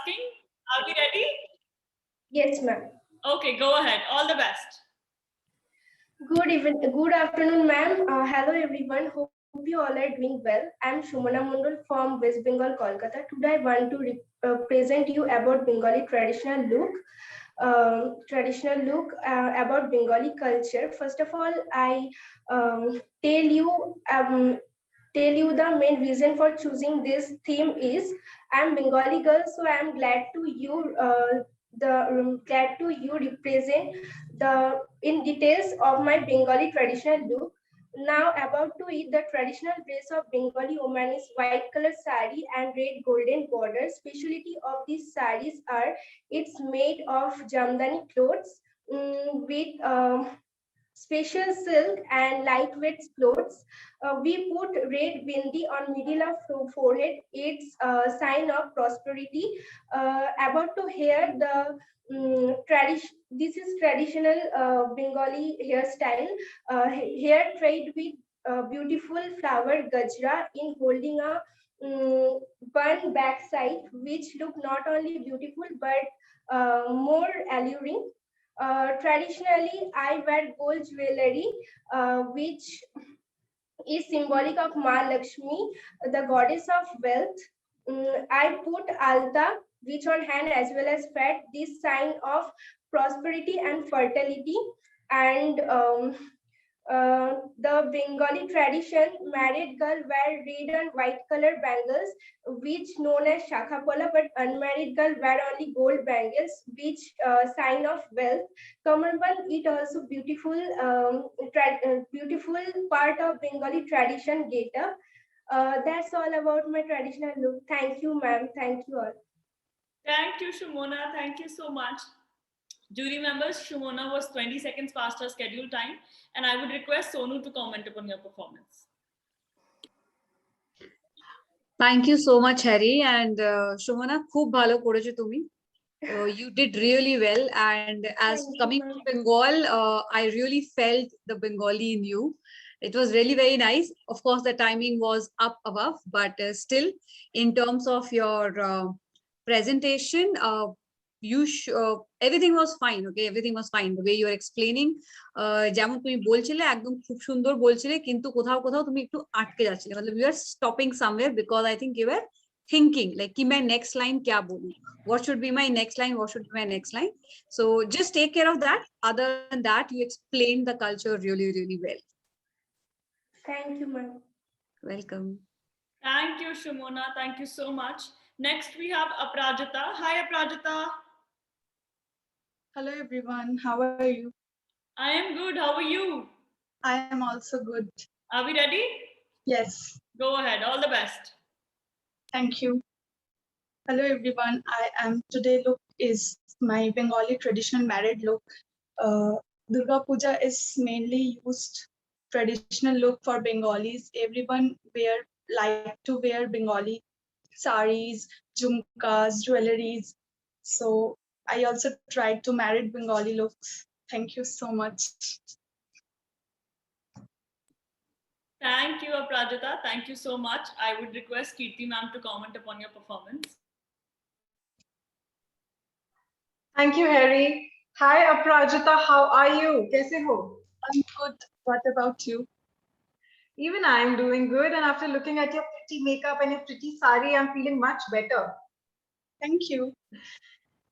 asking. Are we ready? Yes, ma'am. Okay, go ahead. All the best. Good afternoon, ma'am. Hello, everyone. Hope you all are doing well. I'm Shumana Mondol from West Bengal, Kolkata. Today, I want to present you about Bengali traditional look. About Bengali culture. First of all, I tell you the main reason for choosing this theme is I'm Bengali girl, so I'm glad to you represent the in details of my Bengali traditional look. Now about to it, the traditional dress of Bengali woman is white color sari and red golden border. Specialty of these saris are it's made of jamdani clothes with special silk and lightweight clothes. We put red bindi on middle of forehead. It's a sign of prosperity. About to hear the this is traditional Bengali hairstyle. Hair tied with beautiful flower gajra in holding a bun backside, which look not only beautiful but more alluring. Traditionally, I wear gold jewelry, which is symbolic of Ma Lakshmi, the goddess of wealth. I put alta, which on hand as well as fat, this sign of prosperity and fertility. And the Bengali tradition, married girl wear red and white color bangles, which known as shakhapola, but unmarried girl wear only gold bangles, which sign of wealth. Kamarban, it also beautiful part of Bengali tradition getup. That's all about my traditional look. Thank you, ma'am. Thank you all. Thank you, Shumona. Thank you so much. Jury members, Shumona was 20 seconds past her scheduled time, and I would request Sonu to comment upon your performance. Thank you so much, Harry. And Shumona, khub bhalo korecho tumi. You did really well. And as coming from Bengal, I really felt the Bengali in you. It was really very nice. Of course, the timing was up above, but still, in terms of your presentation, everything was fine. Okay, everything was fine. The way you are explaining, যেমন তুমি বলছিলে একদম খুব সুন্দর বলছিলে কিন্তু কোথাও কোথাও তুমি একটু আটকে যাচ্ছিলে मतलब you are stopping somewhere because I think you were thinking like कि मैं next line क्या बोलूं, what should be my next line, what should be my next line. So just take care of that. Other than that, you explained the culture really, really well. Thank you, ma'am. Welcome. Thank you, Shumona. Thank you so much. Next, we have Aprajita. Hi, Aprajita. Hello, everyone. How are you? I am good. How are you? I am also good. Are we ready? Yes. Go ahead. All the best. Thank you. Hello, everyone. Today look is my Bengali traditional married look. Durga Puja is mainly used traditional look for Bengalis. Everyone like to wear Bengali saris, jhumkas, jewelries. So I also tried to marry Bengali looks. Thank you so much. Thank you, Aprajita. Thank you so much. I would request Kirti ma'am to comment upon your performance. Thank you, Harry. Hi, Aprajita. How are you? Kaise ho? I'm good. What about you? Even I'm doing good. And after looking at your pretty makeup and your pretty sari, I'm feeling much better. Thank you.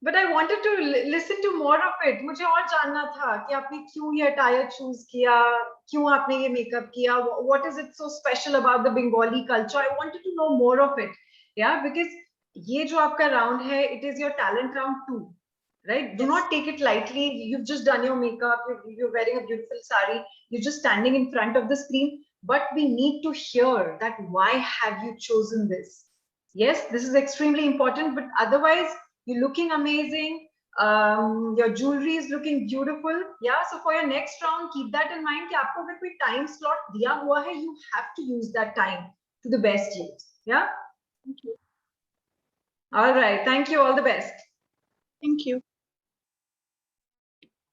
But I wanted to listen to more of it. मुझे और जानना था कि आपने क्यों ये attire choose किया, क्यों आपने ये makeup किया. What is it so special about the Bengali culture? I wanted to know more of it. Yeah, because ये जो आपका round है, it is your talent round too. Right? Do not take it lightly. You've just done your makeup. You're wearing a beautiful sari. You're just standing in front of the screen. But we need to hear that why have you chosen this? Yes, this is extremely important. But otherwise, you're looking amazing. Your jewelry is looking beautiful. Yeah. So for your next round, keep that in mind. कि आपको अगर कोई time slot दिया हुआ है, you have to use that time to the best use. Yeah. Thank you. All right. Thank you. All the best. Thank you.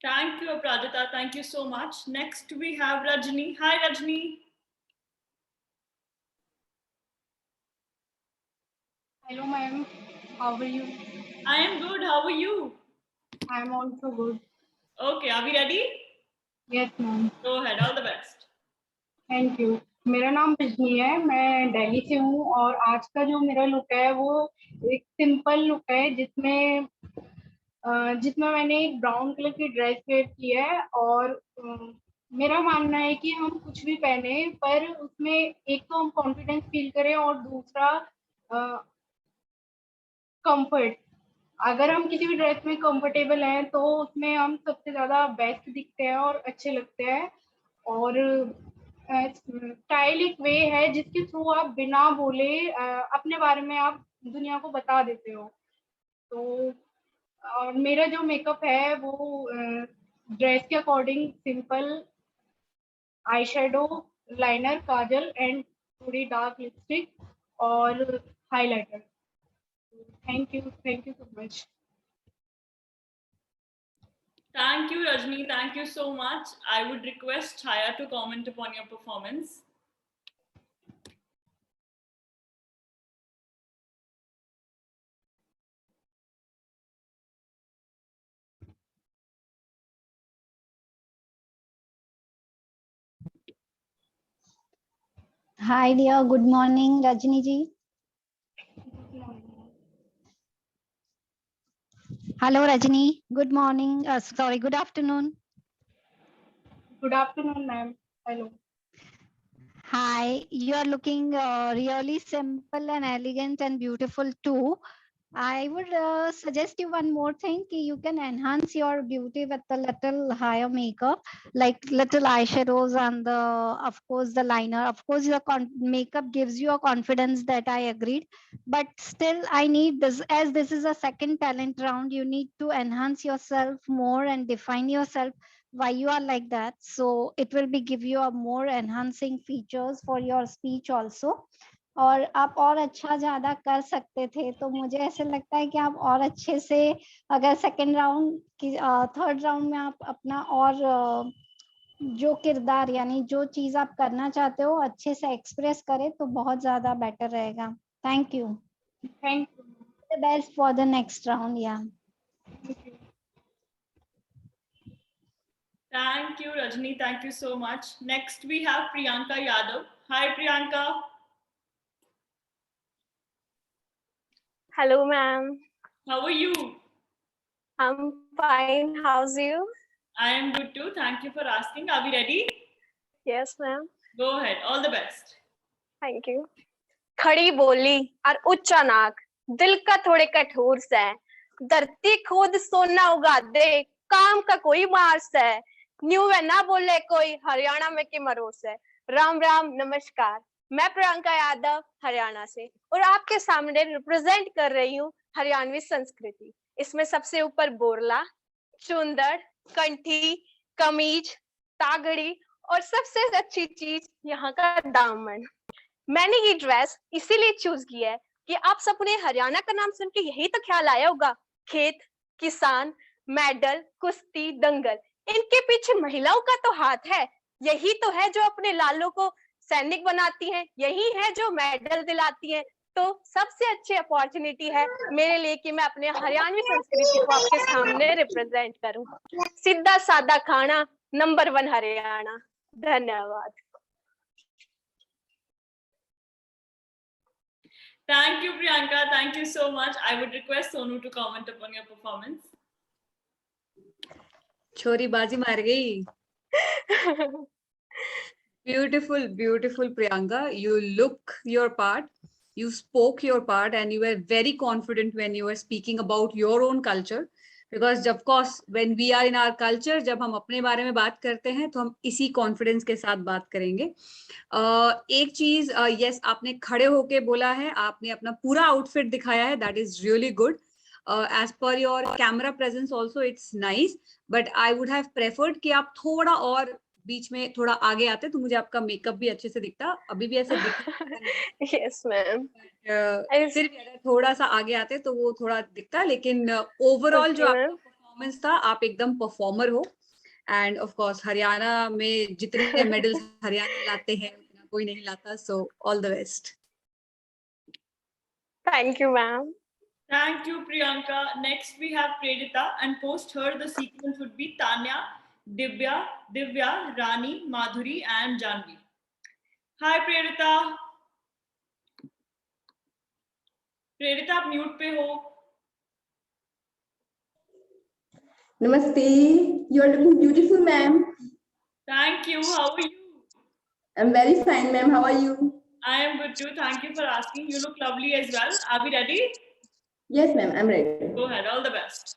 Thank you, Aprajita. Thank you so much. Next, we have Rajni. Hi, Rajni. Hello, ma'am. How are you? I am good. How are you? I am also good. Okay, are we ready? Yes, ma'am. Go ahead. All the best. Thank you. मेरा नाम रजनी है, मैं दिल्ली से हूँ और आज का जो मेरा लुक है वो एक सिंपल लुक है जिसमें मैंने एक ब्राउन कलर की ड्रेस वेयर की है और मेरा मानना है कि हम कुछ भी पहने पर उसमें एक तो हम कॉन्फिडेंस फील करें और दूसरा कंफर्ट। अगर हम किसी भी ड्रेस में कंफर्टेबल हैं तो उसमें हम सबसे ज्यादा बेस्ट दिखते हैं और अच्छे लगते हैं और स्टाइल एक वे है जिसके थ्रू आप बिना बोले अपने बारे में आप दुनिया को बता देते हो। तो और मेरा जो मेकअप है वो ड्रेस के according simple eye shadow, liner, Kajal and थोड़ी डार्क लिपस्टिक और highlighter. Thank you so much. Thank you, Rajni. Thank you so much. I would request Chaya to comment upon your performance. Hi dear, good morning, Rajni ji. Hello Rajni, good morning. Sorry, good afternoon. Good afternoon, ma'am. Hello. Hi, you are looking really simple and elegant and beautiful too. I would suggest you one more thing. You can enhance your beauty with a little higher makeup, like little eyeshadows and of course the liner. Of course, your makeup gives you a confidence, that I agreed. But still, I need this, as this is a second talent round. You need to enhance yourself more and define yourself why you are like that. So it will be give you a more enhancing features for your speech also. और आप और अच्छा ज्यादा कर सकते थे, तो मुझे ऐसे लगता है कि आप और अच्छे से अगर सेकंड राउंड की थर्ड राउंड में आप अपना और जो किरदार यानी जो चीज आप करना चाहते हो अच्छे से एक्सप्रेस करें तो बहुत ज्यादा बेटर रहेगा। Thank you. Thank you. The best for the next round. या Thank you, Rajni. Thank you so much. Next, we have Priyanka Yadav. Hi, Priyanka. Hello, ma'am. How are you? I'm fine. How's you? I am good too. Thank you for asking. Are we ready? Yes, ma'am. Go ahead. All the best. Thank you. खड़ी बोली और ऊंचा नाक, दिल का थोड़े कठोर सा है, धरती खोद सोना उगा दे, काम का कोई मार्स है, न्यू है ना बोले कोई, हरियाणा में की मरोस है। राम राम नमस्कार, मैं प्रियंका यादव हरियाणा से और आपके सामने रिप्रेजेंट कर रही हूँ हरियाणवी संस्कृति। इसमें सबसे ऊपर बोरला, चुंदड़, कंठी, कमीज, तागड़ी और सबसे अच्छी चीज यहाँ का दामन। मैंने ये ड्रेस इसीलिए चूज किया है कि आप सबने हरियाणा का नाम सुन के यही तो ख्याल आया होगा, खेत, किसान, मेडल, कुश्ती, दंगल, इनके पीछे महिलाओं का तो हाथ है। यही तो है जो अपने लालों को सैनिक बनाती हैं, यही है जो मेडल दिलाती हैं। तो सबसे अच्छी अपॉर्चुनिटी है मेरे लिए कि मैं अपने हरियाणवी संस्कृति को आपके सामने रिप्रेजेंट करूं। सीधा सादा खाना, नंबर 1 हरियाणा। धन्यवाद। Thank you, Priyanka. Thank you so much. I would request Sonu to comment upon your performance. छोरी बाजी मार गई। Beautiful, beautiful, Priyanka. You look your part. You spoke your part, and you were very confident when you were speaking about your own culture. Because of course, when we are in our culture, जब हम अपने बारे में बात करते हैं, तो हम इसी कॉन्फिडेंस के साथ बात करेंगे। एक चीज, यस, आपने खड़े होके बोला है, आपने अपना पूरा आउटफिट दिखाया है, that is really good. As per your camera presence also, it's nice. But I would have preferred कि आप थोड़ा और बीच में थोड़ा आगे आते तो मुझे आपका मेकअप भी अच्छे से दिखता। अभी भी ऐसे दिख यस मैम। फिर भी अगर थोड़ा सा आगे आते तो वो थोड़ा दिखता, लेकिन ओवरऑल जो आपका परफॉर्मेंस था, आप एकदम परफॉर्मर हो। एंड ऑफ कोर्स हरियाणा में जितने मेडल्स हरियाणा लाते हैं उतना कोई नहीं लाता, so all the best. Thank you ma'am. Thank you, Priyanka. Next, we have Predita, and post her, the sequence would be Tanya, Divya, Rani, Madhuri, and Janvi. Hi, Predita. Predita, आप mute पे हो. Namaste. You are looking beautiful, ma'am. Thank you. How are you? I'm very fine, ma'am. How are you? I am good too. Thank you for asking. You look lovely as well. Are we ready? Yes, ma'am. I'm ready. Go ahead. All the best.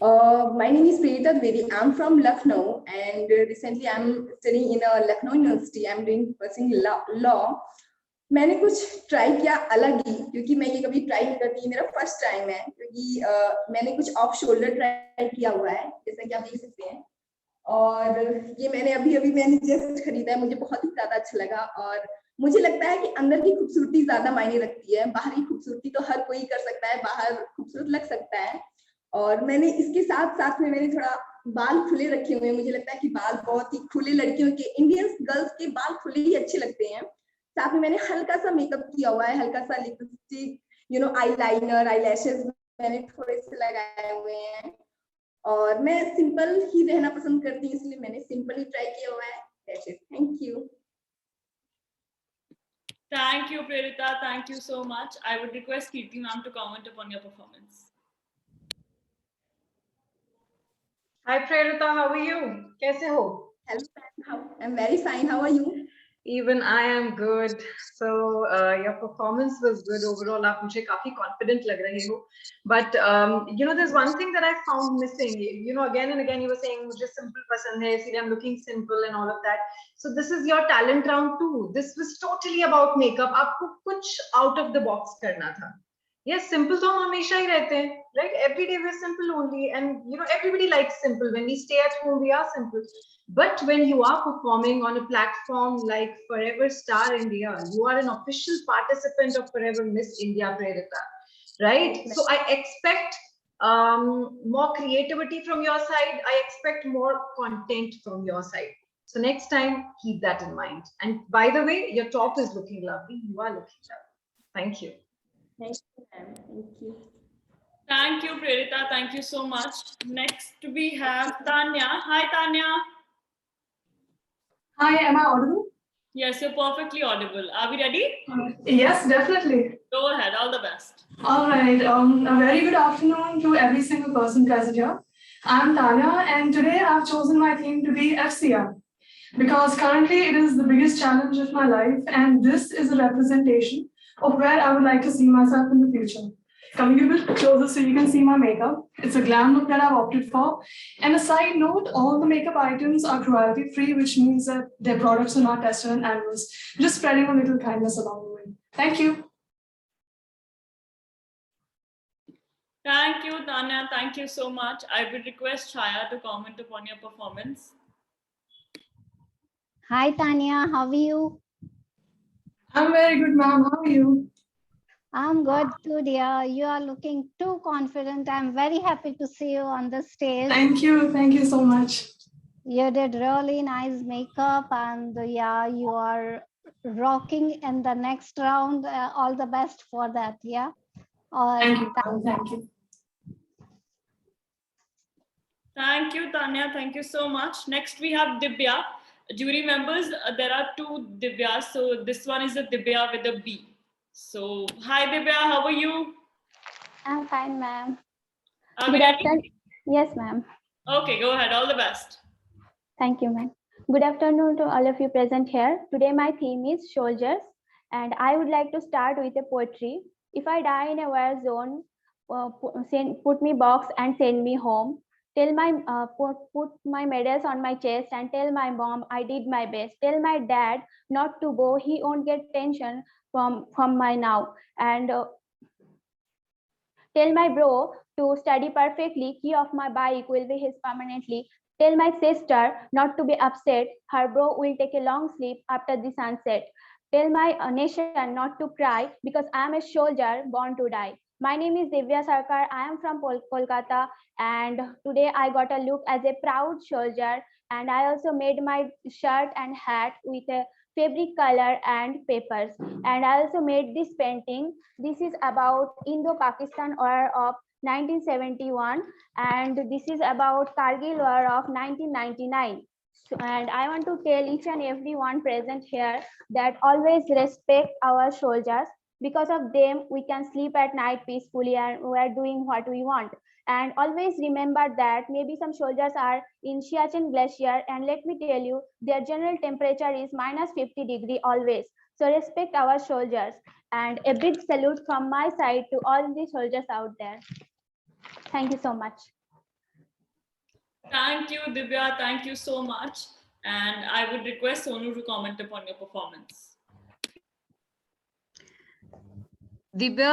My name is Preeta Dwivedi. I'm from Lucknow, and recently I'm studying in a Lucknow University. I'm pursuing law. मैंने कुछ try किया अलग ही, क्योंकि मैं ये कभी try नहीं करती, मेरा फर्स्ट टाइम है, क्योंकि मैंने कुछ ऑफ शोल्डर ट्राई किया हुआ है, जैसा कि आप देख सकते हैं, और ये मैंने अभी मैंने जस्ट खरीदा है, मुझे बहुत ही ज्यादा अच्छा लगा, और मुझे लगता है कि अंदर की खूबसूरती ज्यादा मायने रखती है, बाहरी खूबसूरती तो हर कोई कर सकता है, बाहर खूबसूरत लग सकता है, और मैंने इसके साथ साथ में मैंने थोड़ा बाल खुले रखे हुए हैं, मुझे लगता है कि बाल बहुत ही खुले, लड़कियों के, इंडियन गर्ल्स के बाल खुले ही अच्छे लगते हैं, साथ में मैंने हल्का सा मेकअप किया हुआ है, हल्का सा lipstick, eye liner, eye lashes मैंने थोड़े से लगाए हुए हैं, और मैं सिंपल ही रहना पसंद करती हूँ, इसलिए मैंने सिंपल ही ट्राई किया हुआ है। Thank you. Thank you, Prerita. Thank you so much. I would request Kirti ma'am to comment upon your performance. Hi, Prerita. How are you? कैसे हो? Hello, I'm very fine. How are you? Even I am good. So your performance was good overall. आप मुझे काफी confident लग रहे हो. But there's one thing that I found missing. Again and again you were saying मुझे simple पसंद है, इसलिए I'm looking simple and all of that. So this is your talent round 2. This was totally about makeup. आपको कुछ out of the box करना था. Yes, simple तो हम हमेशा ही रहते हैं, right? Every day we're simple only, and everybody likes simple. When we stay at home, we are simple. But when you are performing on a platform like Forever Star India, you are an official participant of Forever Miss India, Prerita, right? So I expect more creativity from your side. I expect more content from your side. So next time, keep that in mind. And by the way, your top is looking lovely. You are looking lovely. Thank you. Thank you, ma'am. Thank you. Thank you, Prerita. Thank you so much. Next, we have Tanya. Hi, Tanya. Hi, am I audible? Yes, you're perfectly audible. Are we ready? Yes, definitely. Go ahead. All the best. All right. A very good afternoon to every single person present here. I'm Tanya, and today I've chosen my theme to be FCR because currently it is the biggest challenge of my life, and this is a representation of where I would like to see myself in the future. Coming a bit closer so you can see my makeup. It's a glam look that I've opted for. And a side note, all the makeup items are cruelty free, which means that their products are not tested on animals. Just spreading a little kindness along the way. Thank you. Thank you, Tanya. Thank you so much. I would request Chaya to comment upon your performance. Hi, Tanya. How are you? I'm very good, ma'am. How are you? I'm good too, dear. You are looking too confident. I'm very happy to see you on the stage. Thank you. Thank you so much. You did really nice makeup, and yeah, you are rocking in the next round. All the best for that. Yeah. Thank you. Thank you. Thank you, Tanya. Thank you so much. Next, we have Divya. Jury members, there are two Divyas. So this one is a Divya with a B. So, hi Divya, how are you? I'm fine, ma'am. Are we ready? Yes, ma'am. Okay, go ahead. All the best. Thank you, ma'am. Good afternoon to all of you present here. Today, my theme is soldiers, and I would like to start with a poetry. If I die in a war zone, put me box and send me home. Tell put my medals on my chest and tell my mom I did my best. Tell my dad not to go; he won't get tension from my now. And tell my bro to study perfectly. Key of my bike will be his permanently. Tell my sister not to be upset. Her bro will take a long sleep after the sunset. Tell my nation not to cry because I am a soldier born to die. My name is Divya Sarkar. I am from Kolkata, and today I got a look as a proud soldier. And I also made my shirt and hat with a fabric color and papers. And I also made this painting. This is about Indo-Pakistan War of 1971, and this is about Kargil War of 1999. And I want to tell each and everyone present here that always respect our soldiers. Because of them, we can sleep at night peacefully and we are doing what we want. And always remember that maybe some soldiers are in Siachen Glacier, and let me tell you, their general temperature is -50 degrees always. So respect our soldiers. And a big salute from my side to all the soldiers out there. Thank you so much. Thank you, Divya. Thank you so much. And I would request Sonu to comment upon your performance. Divya,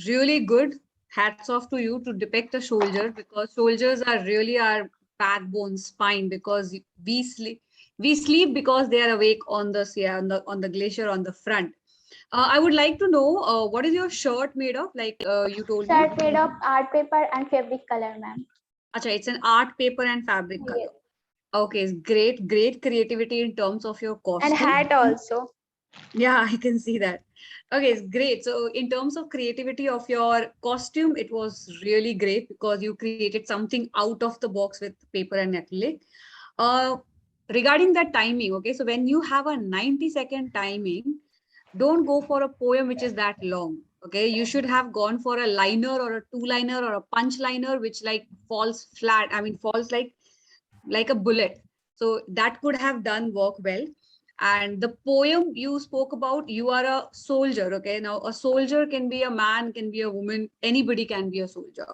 really good. Hats off to you to depict a soldier, because soldiers are really our backbone, spine, because we sleep because they are awake on the glacier on the front. I would like to know what is your shirt made of? Like you told me. Shirt made of art paper and fabric color, ma'am. Acha, it's an art paper and fabric color. Yes. Okay, it's great creativity in terms of your costume. And hat also. Yeah, I can see that. Okay, it's great. So in terms of creativity of your costume, it was really great because you created something out of the box with paper and acrylic. Regarding that timing, okay, so when you have a 90-second timing, don't go for a poem which is that long. Okay, you should have gone for a liner or a two-liner or a punch liner which like falls flat. I mean, falls like a bullet. So that could have done work well. And the poem you spoke about, you are a soldier. Okay, now a soldier can be a man, can be a woman, anybody can be a soldier.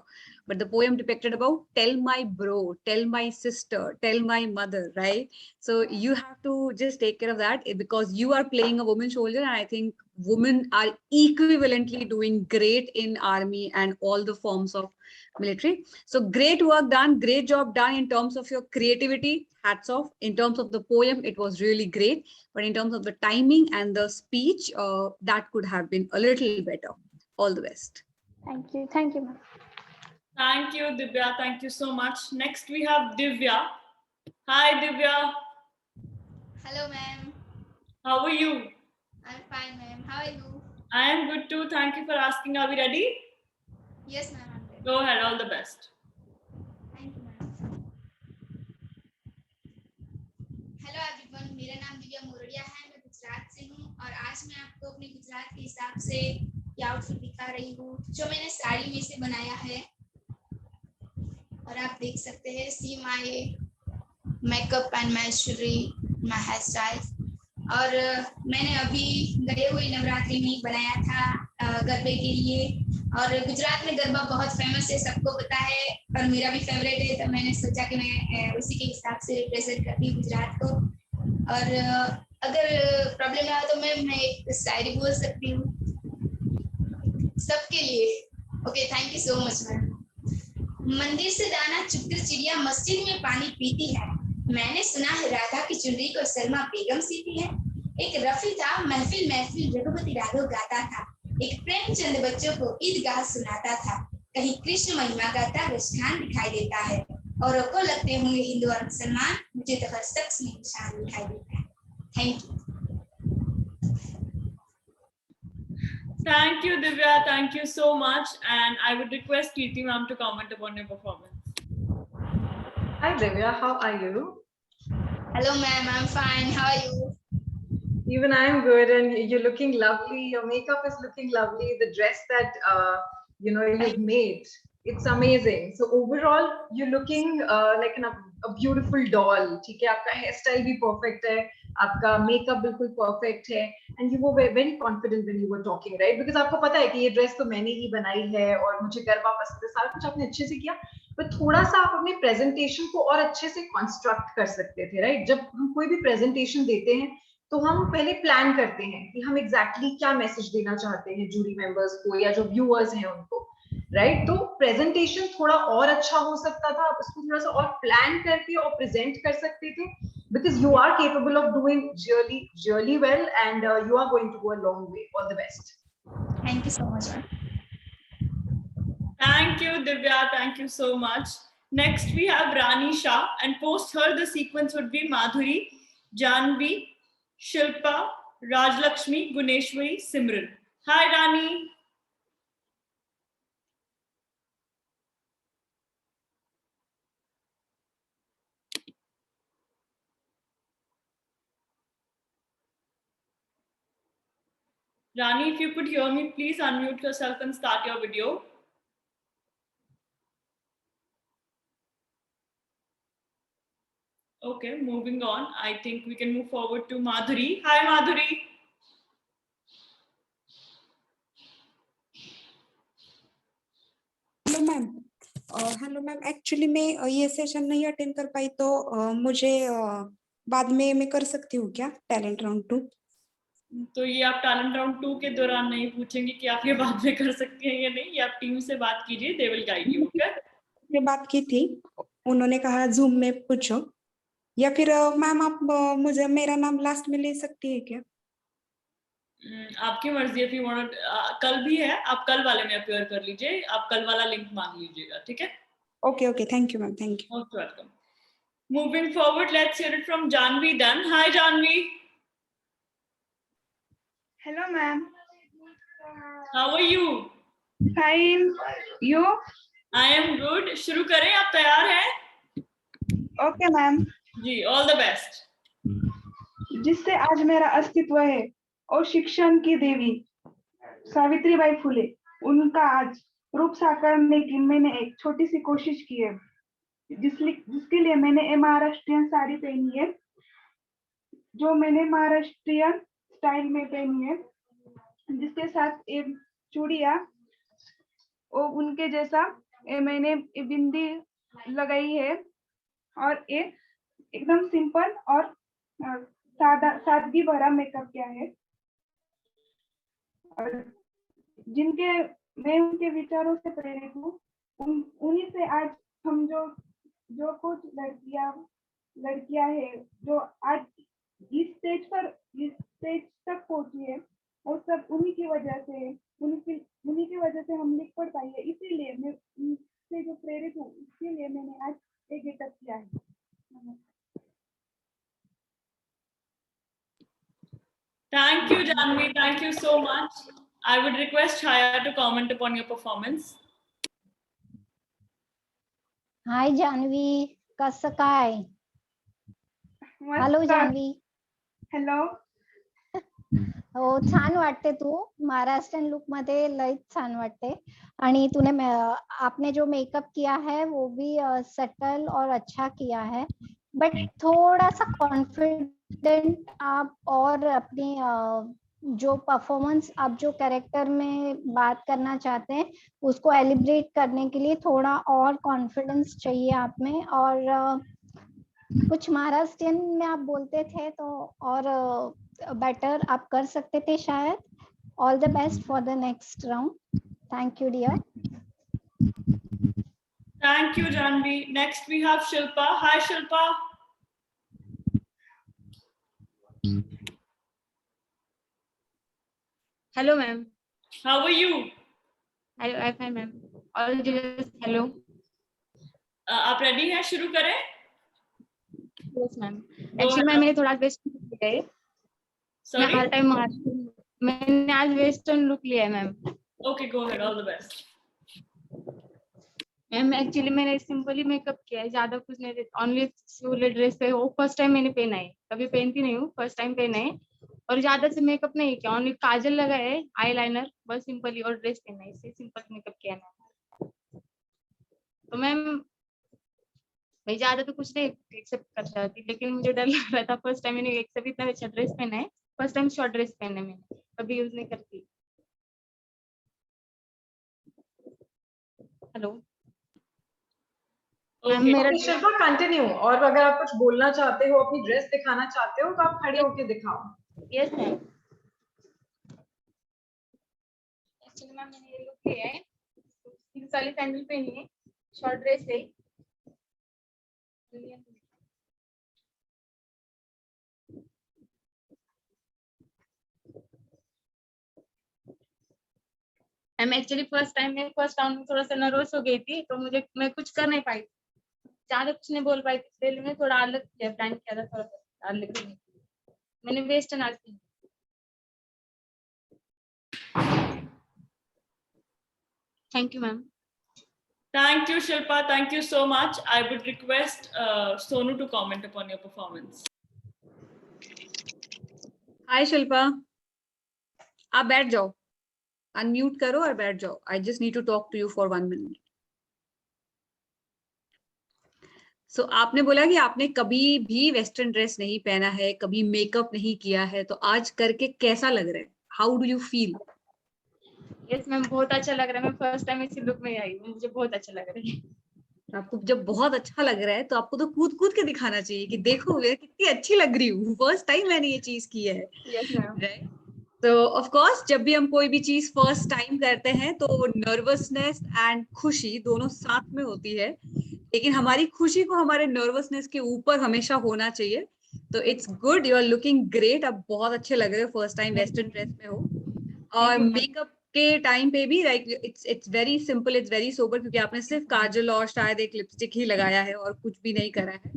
But the poem depicted about tell my bro, tell my sister, tell my mother, right? So you have to just take care of that because you are playing a woman soldier. And I think women are equivalently doing great in army and all the forms of military. So great work done, great job done in terms of your creativity. Hats off. In terms of the poem, it was really great. But in terms of the timing and the speech, that could have been a little better. All the best. Thank you, ma'am. Thank you, Divya. Thank you so much. Next, we have Divya. Hi, Divya. Hello, ma'am. How are you? I'm fine, ma'am. How are you? I am good too. Thank you for asking. Are we ready? Yes, ma'am. I'm ready. Go ahead. All the best. Thank you, ma'am. Hello everyone, मेरा नाम दिव्या मोरडिया है। मैं गुजरात से हूँ और आज मैं आपको अपने गुजरात के हिसाब से ये आउटफिट दिखा रही हूँ जो मैंने साड़ी में से बनाया है। और आप देख सकते हैं see my makeup and my jewellery, my hair style. और मैंने अभी गए हुए नवरात्रि में बनाया था गरबे के लिए। और गुजरात में गरबा बहुत फेमस है, सबको पता है और मेरा भी फेवरेट है, तो मैंने सोचा कि मैं उसी के हिसाब से रिप्रेजेंट करती हूँ गुजरात को। और अगर प्रॉब्लम ना हो तो मैं एक शायरी बोल सकती हूँ सबके लिए। Okay, thank you so much ma'am. मंदिर से दाना चुगकर चिड़िया मस्जिद में पानी पीती है। मैंने सुना है राधा की चुनरी को सलमा बेगम सीती है। एक रफी था महफिल महफिल रघुपति राघव गाता था। एक प्रेमचंद बच्चों को ईदगाह सुनाता था। कहीं कृष्ण महिमा का तारस्थान दिखाई देता है। औरों को लगते होंगे हिंदू और मुसलमान, मुझे तो हर शख्स में निशान दिखाई देता है। Thank you. Thank you, Divya. Thank you so much. And I would request Kirti ma'am to comment upon your performance. Hi, Divya. How are you? Hello, ma'am. I'm fine. How are you? Even I am good, and you're looking lovely. Your makeup is looking lovely. The dress that you've made, it's amazing. So overall, you're looking like a beautiful doll. ठीक है, आपका hairstyle भी perfect है, आपका makeup बिल्कुल perfect है, and you were very confident when you were talking, right? Because आपको पता है कि ये dress तो मैंने ही बनाई है और मुझे गरबा पसंद है, सारा कुछ आपने अच्छे से किया। पर थोड़ा सा आप अपने presentation को और अच्छे से construct कर सकते थे, right? जब हम कोई भी presentation देते हैं तो हम पहले प्लान करते हैं कि हम एग्जैक्टली क्या मैसेज देना चाहते हैं जूरी मेंबर्स को या जो व्यूअर्स हैं उनको, राइट? तो प्रेजेंटेशन थोड़ा और अच्छा हो सकता था, आप उसको थोड़ा सा और प्लान करके और प्रेजेंट कर सकते थे, because you are capable of doing really well and you are going to go a long way. All the best. Thank you so much. Thank you, Divya. Thank you so much. Next, we have Rani Shah, and post her, the sequence would be Madhuri, Janvi, Shilpa, Rajlakshmi, Guneshwari, Simran. Hi, Rani. Rani, if you could hear me, please unmute yourself and start your video. Okay, moving on. I think we can move forward to Madhuri. Hi, Madhuri. Hello ma'am actually मैं ये session नहीं attend कर पाई तो मुझे बाद में मैं कर सकती हूँ क्या टैलेंट राउंड 2? तो ये आप टैलेंट राउंड 2 के दौरान नहीं पूछेंगे कि आप ये बाद में कर सकती हैं या नहीं, ये आप टीम से बात कीजिए, they will guide you. Okay, मैं बात की थी, उन्होंने कहा जूम में पूछो, या फिर मैम आप मुझे मेरा नाम लास्ट में ले सकती है क्या? आपकी मर्जी। इफ यू वांट, कल भी है, आप कल वाले में अपीयर कर लीजिए, आप कल वाला लिंक मांग लीजिएगा, ठीक है? Okay okay, thank you ma'am, thank you. Most welcome. Moving forward, let's hear it from Janvi then. Hi Janvi. Hello, ma'am. How are you? Fine. You? I am good. शुरू करें, आप तैयार हैं? Okay, ma'am. जी, ऑल द बेस्ट। जिससे आज मेरा अस्तित्व है, और शिक्षण की देवी सावित्रीबाई फुले, उनका आज रूप साकारने की मैंने एक छोटी सी कोशिश की है, जिसके लिए मैंने महाराष्ट्रियन साड़ी पहनी है, जो मैंने महाराष्ट्रियन स्टाइल में पहनी है, जिसके साथ एक चूड़िया और उनके जैसा मैंने बिंदी लगाई है, और एकदम सिंपल और सादगी भरा मेकअप किया है। और मैं उनके विचारों से प्रेरित हूँ, उन्हीं से आज हम जो कुछ लड़कियां हैं जो आज इस स्टेज तक पहुंची है, और सब उन्हीं की वजह से हम लिख पढ़ पाई है। इसीलिए मैं उनसे जो प्रेरित हूँ, इसीलिए मैंने आज एक गेटअप किया है। Thank you, Janvi. Thank you so much. I would request Chaya to comment upon your performance. हाय जानवी, कसं काय? हॅलो जानवी. हॅलो. हो, छान वाटते तू महाराष्ट्रन लुक मध्ये, लय छान वाटते। आणि आपने जो मेकअप किया है वो भी सटल और अच्छा किया है, बट थोड़ा सा कॉन्फिडेंट आप, और अपनी जो परफॉर्मेंस आप जो कैरेक्टर में बात करना चाहते हैं उसको एलिब्रेट करने के लिए थोड़ा और कॉन्फिडेंस चाहिए आप में। और कुछ महाराष्ट्रियन में आप बोलते थे तो और बेटर आप कर सकते थे शायद। All the best for the next round. Thank you dear. Thank you, Janvi. Next we have Shilpa. Hi, Shilpa. Hello, ma'am. How are you? I'm fine, ma'am. All just hello. आप ready हैं? शुरू करें? Yes, ma'am. Actually, ma'am मैंने थोड़ा western look लिया है। Sorry? हर time मैंने आज वेस्टर्न लुक लिया है ma'am. Okay, go ahead. All the best. Ma'am actually मैंने सिंपली मेकअप किया है, ज्यादा कुछ नहीं, ओनली सोले ड्रेस है, वो फर्स्ट टाइम मैंने पहना है, कभी पहनती नहीं हूँ, फर्स्ट टाइम पहना है, और ज्यादा से मेकअप नहीं किया, ओनली काजल लगाया है, आईलाइनर, बस सिंपली, और ड्रेस पहना है, इससे सिंपल मेकअप किया है। तो मैम मैं ज्यादा तो कुछ नहीं एक्सेप्ट कर सकती, लेकिन मुझे डर लग रहा था फर्स्ट टाइम मैंने एक्सेप्ट इतना अच्छा ड्रेस पहना है, फर्स्ट टाइम शॉर्ट ड्रेस पहने मैंने, कभी यूज नहीं करती। हेलो शिल्पा कंटिन्यू, और अगर आप कुछ बोलना चाहते हो, अपनी ड्रेस दिखाना चाहते हो, तो आप खड़े होके दिखाओ। Yes ma'am. एक्चुअली मैम मैंने ये लुक लिया है, हिल्स वाली सैंडल पहनी है, शॉर्ट ड्रेस है, मैम एक्चुअली फर्स्ट राउंड में थोड़ा सा नर्वस हो गई थी, तो मैं कुछ कर नहीं पाई, ज्यादा कुछ नहीं बोल पाई थी, इसलिए मैं थोड़ा अलग प्लान किया था, थोड़ा सा अलग। मैंने वेस्टर्न आज पहनी। Thank you ma'am. Thank you, Shilpa. Thank you so much. I would request Sonu to comment upon your performance. Hi Shilpa, आप बैठ जाओ, अनम्यूट करो और बैठ जाओ. I just need to talk to you for 1 minute. So आपने बोला कि आपने कभी भी वेस्टर्न ड्रेस नहीं पहना है, कभी मेकअप नहीं किया है, तो आज करके कैसा लग रहा है? How do you feel? Yes ma'am, बहुत अच्छा लग रहा है। मैं फर्स्ट टाइम इसी लुक में आई हूँ, मुझे बहुत अच्छा लग रहा है। आपको जब बहुत अच्छा लग रहा है तो आपको तो कूद कूद के दिखाना चाहिए कि देखो मैं कितनी अच्छी लग रही हूँ, फर्स्ट टाइम मैंने ये चीज की है. Yes ma'am. राइट. तो ऑफ कोर्स जब भी हम कोई भी चीज फर्स्ट टाइम करते हैं तो नर्वसनेस एंड खुशी दोनों साथ में होती है, लेकिन हमारी खुशी को हमारे नर्वसनेस के ऊपर हमेशा होना चाहिए. तो it's good, you are looking great. आप बहुत अच्छे लग रहे हो फर्स्ट टाइम वेस्टर्न ड्रेस में हो. और मेकअप के टाइम पे भी like it's very simple, it's very sober, क्योंकि आपने सिर्फ काजल और शायद एक लिपस्टिक ही लगाया है और कुछ भी नहीं करा है.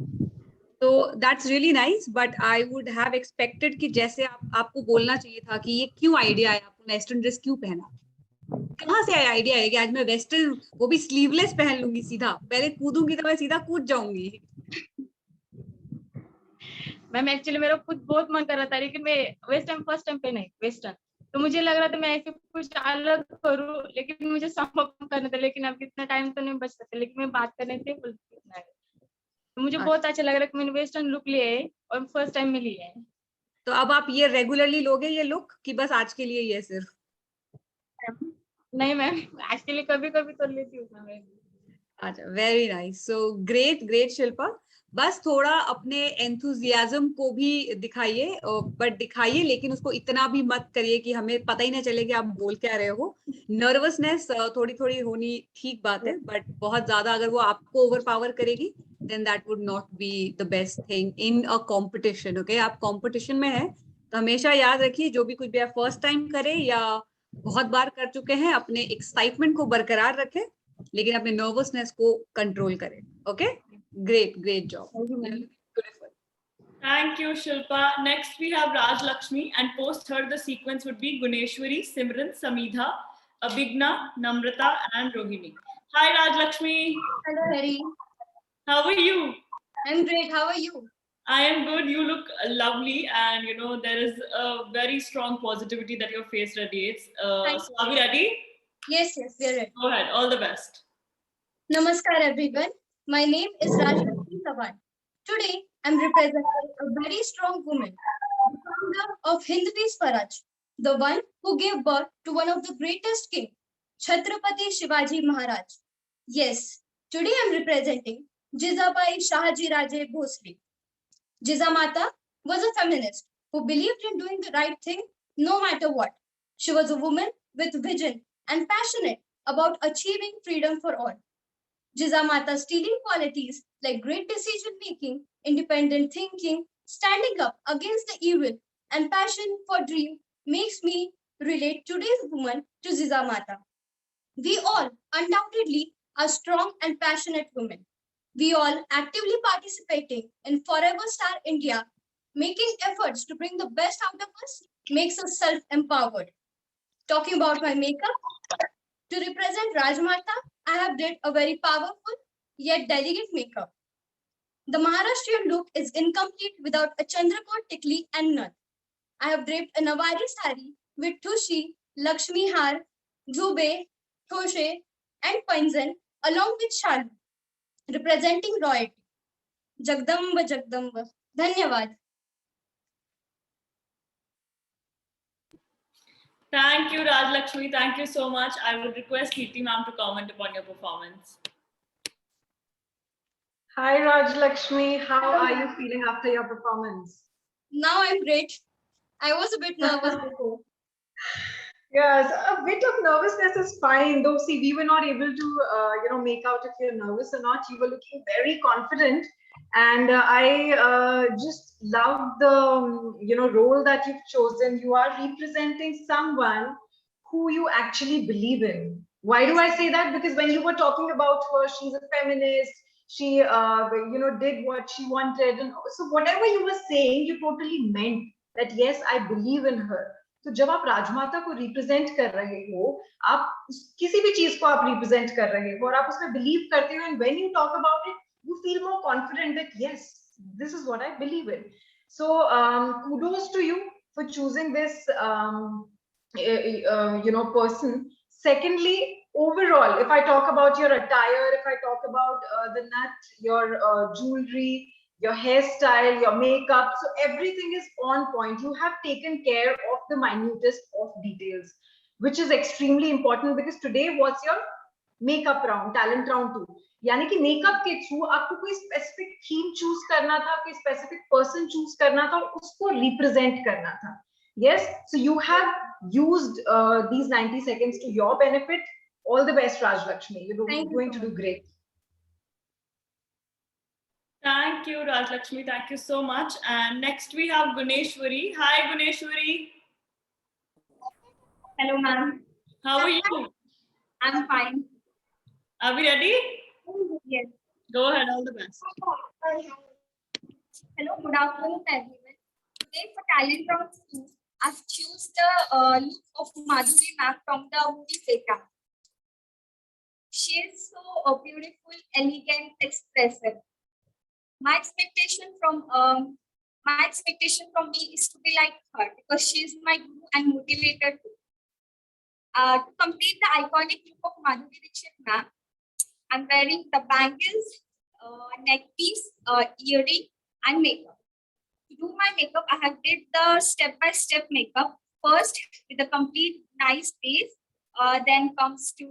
तो that's really nice, but I would have expected कि जैसे आपको बोलना चाहिए था कि ये क्यों आइडिया आया, आपने वेस्टर्न ड्रेस क्यों पहना, कहाँ से आया आइडिया है कि आज मैं वेस्टर्न, वो भी स्लीवलेस पहन लूंगी, सीधा पहले कूदूंगी तो मैं सीधा कूद जाऊंगी. मैम एक्चुअली मेरा खुद बहुत मन कर रहा था, लेकिन मैं वेस्टर्न फर्स्ट टाइम पहना है वेस्टर्न, तो मुझे लग रहा था मैं ऐसे कुछ अलग करूँ, लेकिन मुझे संभव करना था. लेकिन अब इतना टाइम तो नहीं बच सकता, लेकिन मैं बात करने थे तो मुझे बहुत अच्छा लग रहा है कि मैंने वेस्टर्न लुक लिया है और फर्स्ट टाइम में लिया है. तो अब आप ये रेगुलरली लोगे ये लुक कि बस आज के लिए ये सिर्फ? नहीं मैम, आज के लिए कभी कभी तो लेती हूँ मैं. अच्छा, very nice. So great great Shilpa. बस थोड़ा अपने एंथुजियाज्म को भी दिखाइए, बट दिखाइए लेकिन उसको इतना भी मत करिए कि हमें पता ही ना चले कि आप बोल क्या रहे हो. नर्वसनेस थोड़ी थोड़ी होनी ठीक बात है, बट बहुत ज्यादा अगर वो आपको ओवरपावर करेगी then that would not be the best thing in a competition. Okay, आप कंपटीशन में हैं तो हमेशा याद रखिए जो भी कुछ भी आप फर्स्ट टाइम करें या बहुत बार कर चुके हैं, अपने एक्साइटमेंट को बरकरार रखें लेकिन अपने नर्वसनेस को कंट्रोल करें. Okay, great job. Beautiful. Thank you, Shilpa. Next we have Raj Lakshmi, and post her the sequence would be Guneshwari, Simran, Samidha, Abhigna, Namrata, and Rohini. Hi Raj Lakshmi. Hello, Harry. How are you? I'm great. How are you? I am good. You look lovely, and you know there is a very strong positivity that your face radiates. So are we ready? Yes, we are ready. Go ahead. All the best. Namaskar, everyone. My name is Rajlakshmi Sawan. Today, I'm representing a very strong woman, the founder of Hindvi Swaraj, the one who gave birth to one of the greatest kings, Chhatrapati Shivaji Maharaj. Yes, today I'm representing Jizabai Shahaji Raje Bhosle. Jizamata was a feminist who believed in doing the right thing no matter what. She was a woman with vision and passionate about achieving freedom for all. Jizamata's stealing qualities like great decision making, independent thinking, standing up against the evil, and passion for dream makes me relate today's woman to Jizamata. We all undoubtedly are strong and passionate women. We all actively participating in Forever Star India, making efforts to bring the best out of us makes us self-empowered. Talking about my makeup, to represent Rajmata, I have did a very powerful yet delicate makeup. The Maharashtrian look is incomplete without a Chandrakot tikli and nut. I have draped a Nawari sari with Tushi, Lakshmi Har, Jube, Thoshe, and Panjan along with Shalu, representing royalty. Jagdamba Jagdamba. Dhanyavad. Thank you, Raj Lakshmi. Thank you so much. I would request Kirti ma'am to comment upon your performance. Hi, Raj Lakshmi. How are you feeling after your performance? Now I'm great. I was a bit nervous before. Yes, a bit of nervousness is fine. Though, see, we were not able to, make out if you're nervous or not. You were looking very confident, and I just love the, role that you've chosen. You are representing someone who you actually believe in. Why do I say that? Because when you were talking about her, she's a feminist. She, did what she wanted, and so whatever you were saying, you totally meant that yes, I believe in her. तो जब आप राजमाता को represent कर रहे हो, आप किसी भी चीज को आप रिप्रेजेंट कर रहे हो और आप उसमें बिलीव करते हो, and when you talk about it, you feel more confident that yes, this is what I believe in. So kudos to you for choosing this person. Secondly, overall, if I talk about your attire, if I talk about the nut, your jewelry, your hairstyle, your makeup, so everything is on point. You have taken care of the minutest of details, which is extremely important, because today what's your makeup round, talent round 2. यानी कि makeup के through आपको कोई specific theme choose करना था, कोई specific person choose करना था और उसको रिप्रेजेंट करना था. Yes, so you have used these 90 seconds to your benefit. All the best, Raj Lakshmi. You're going to do great. Thank you, Raj Lakshmi. Thank you so much. And next we have Guneshwari. Hi, Guneshwari. Hello, ma'am. How are you? I'm fine. Are we ready? Yes. Go ahead. All the best. Hello, good afternoon, everyone. Today for talent round 2, I've chosen the look of Madhuri ma'am from the movie Seka. She is so beautiful, elegant, expressive. My expectation from me is to be like her, because she is my guru and motivator too. To complete the iconic look of Madhuri Dixit ma'am, I'm wearing the bangles, neck piece, earring, and makeup. To do my makeup, I have did the step-by-step makeup. First, with a complete nice base, then comes to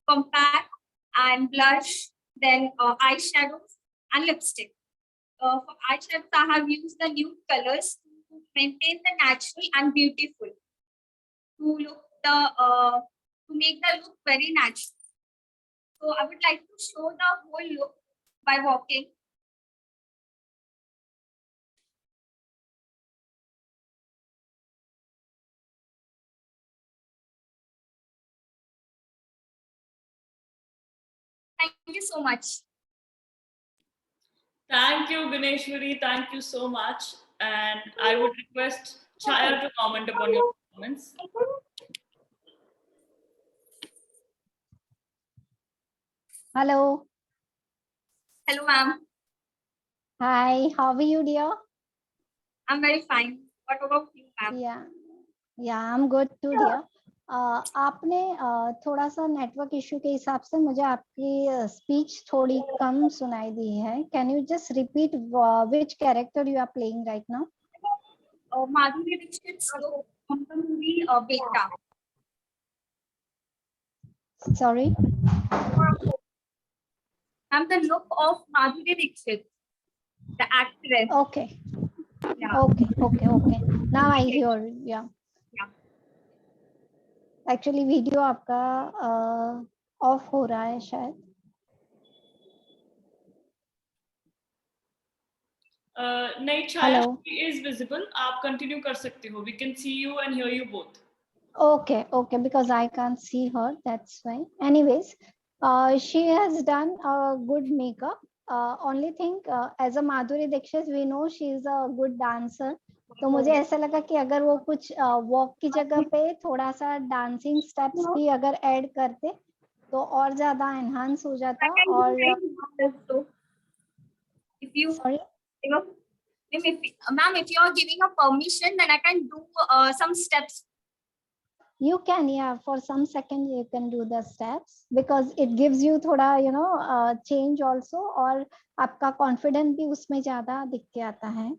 compact and blush, then eyeshadows and lipstick. For eyeshadows, I have used the nude colors to maintain the natural and beautiful, to make the look very natural. So I would like to show the whole look by walking. Thank you so much. Thank you, Guneshwari. Thank you so much. And I would request Chaya to comment upon your performance. Hello. Hello, ma'am. Hi, how are you, dear? I'm very fine. What about you, ma'am? Yeah, I'm good too, dear. आपने थोड़ा सा network issue के हिसाब से मुझे आपकी speech थोड़ी कम सुनाई दी है. Can you just repeat which character you are playing right now? Madhuri Dixit's look from the movie Beta. Sorry? I'm the look of Madhuri Dixit, the actress. Okay. Yeah. Okay. Now I hear, yeah. Actually, video आपका of हो रहा है शायद. नहीं, Chaya, she is visible. आप continue कर सकते हो. We can see you and hear you both. Okay, because I can't see her, that's why. Anyways, she has done a good makeup. Only thing, as a Madhuri Dixit, we know she is a good dancer. तो मुझे ऐसा लगा कि अगर वो कुछ walk की जगह पे थोड़ा सा डांसिंग स्टेप्स भी अगर ऐड करते तो और ज्यादा एनहांस हो जाता. और if you sorry, ma'am, if you are giving a permission, then I can do some steps. You can, yeah, for some seconds you can do the steps because it gives you थोड़ा change also और आपका confidence भी उसमें ज्यादा दिख के आता है.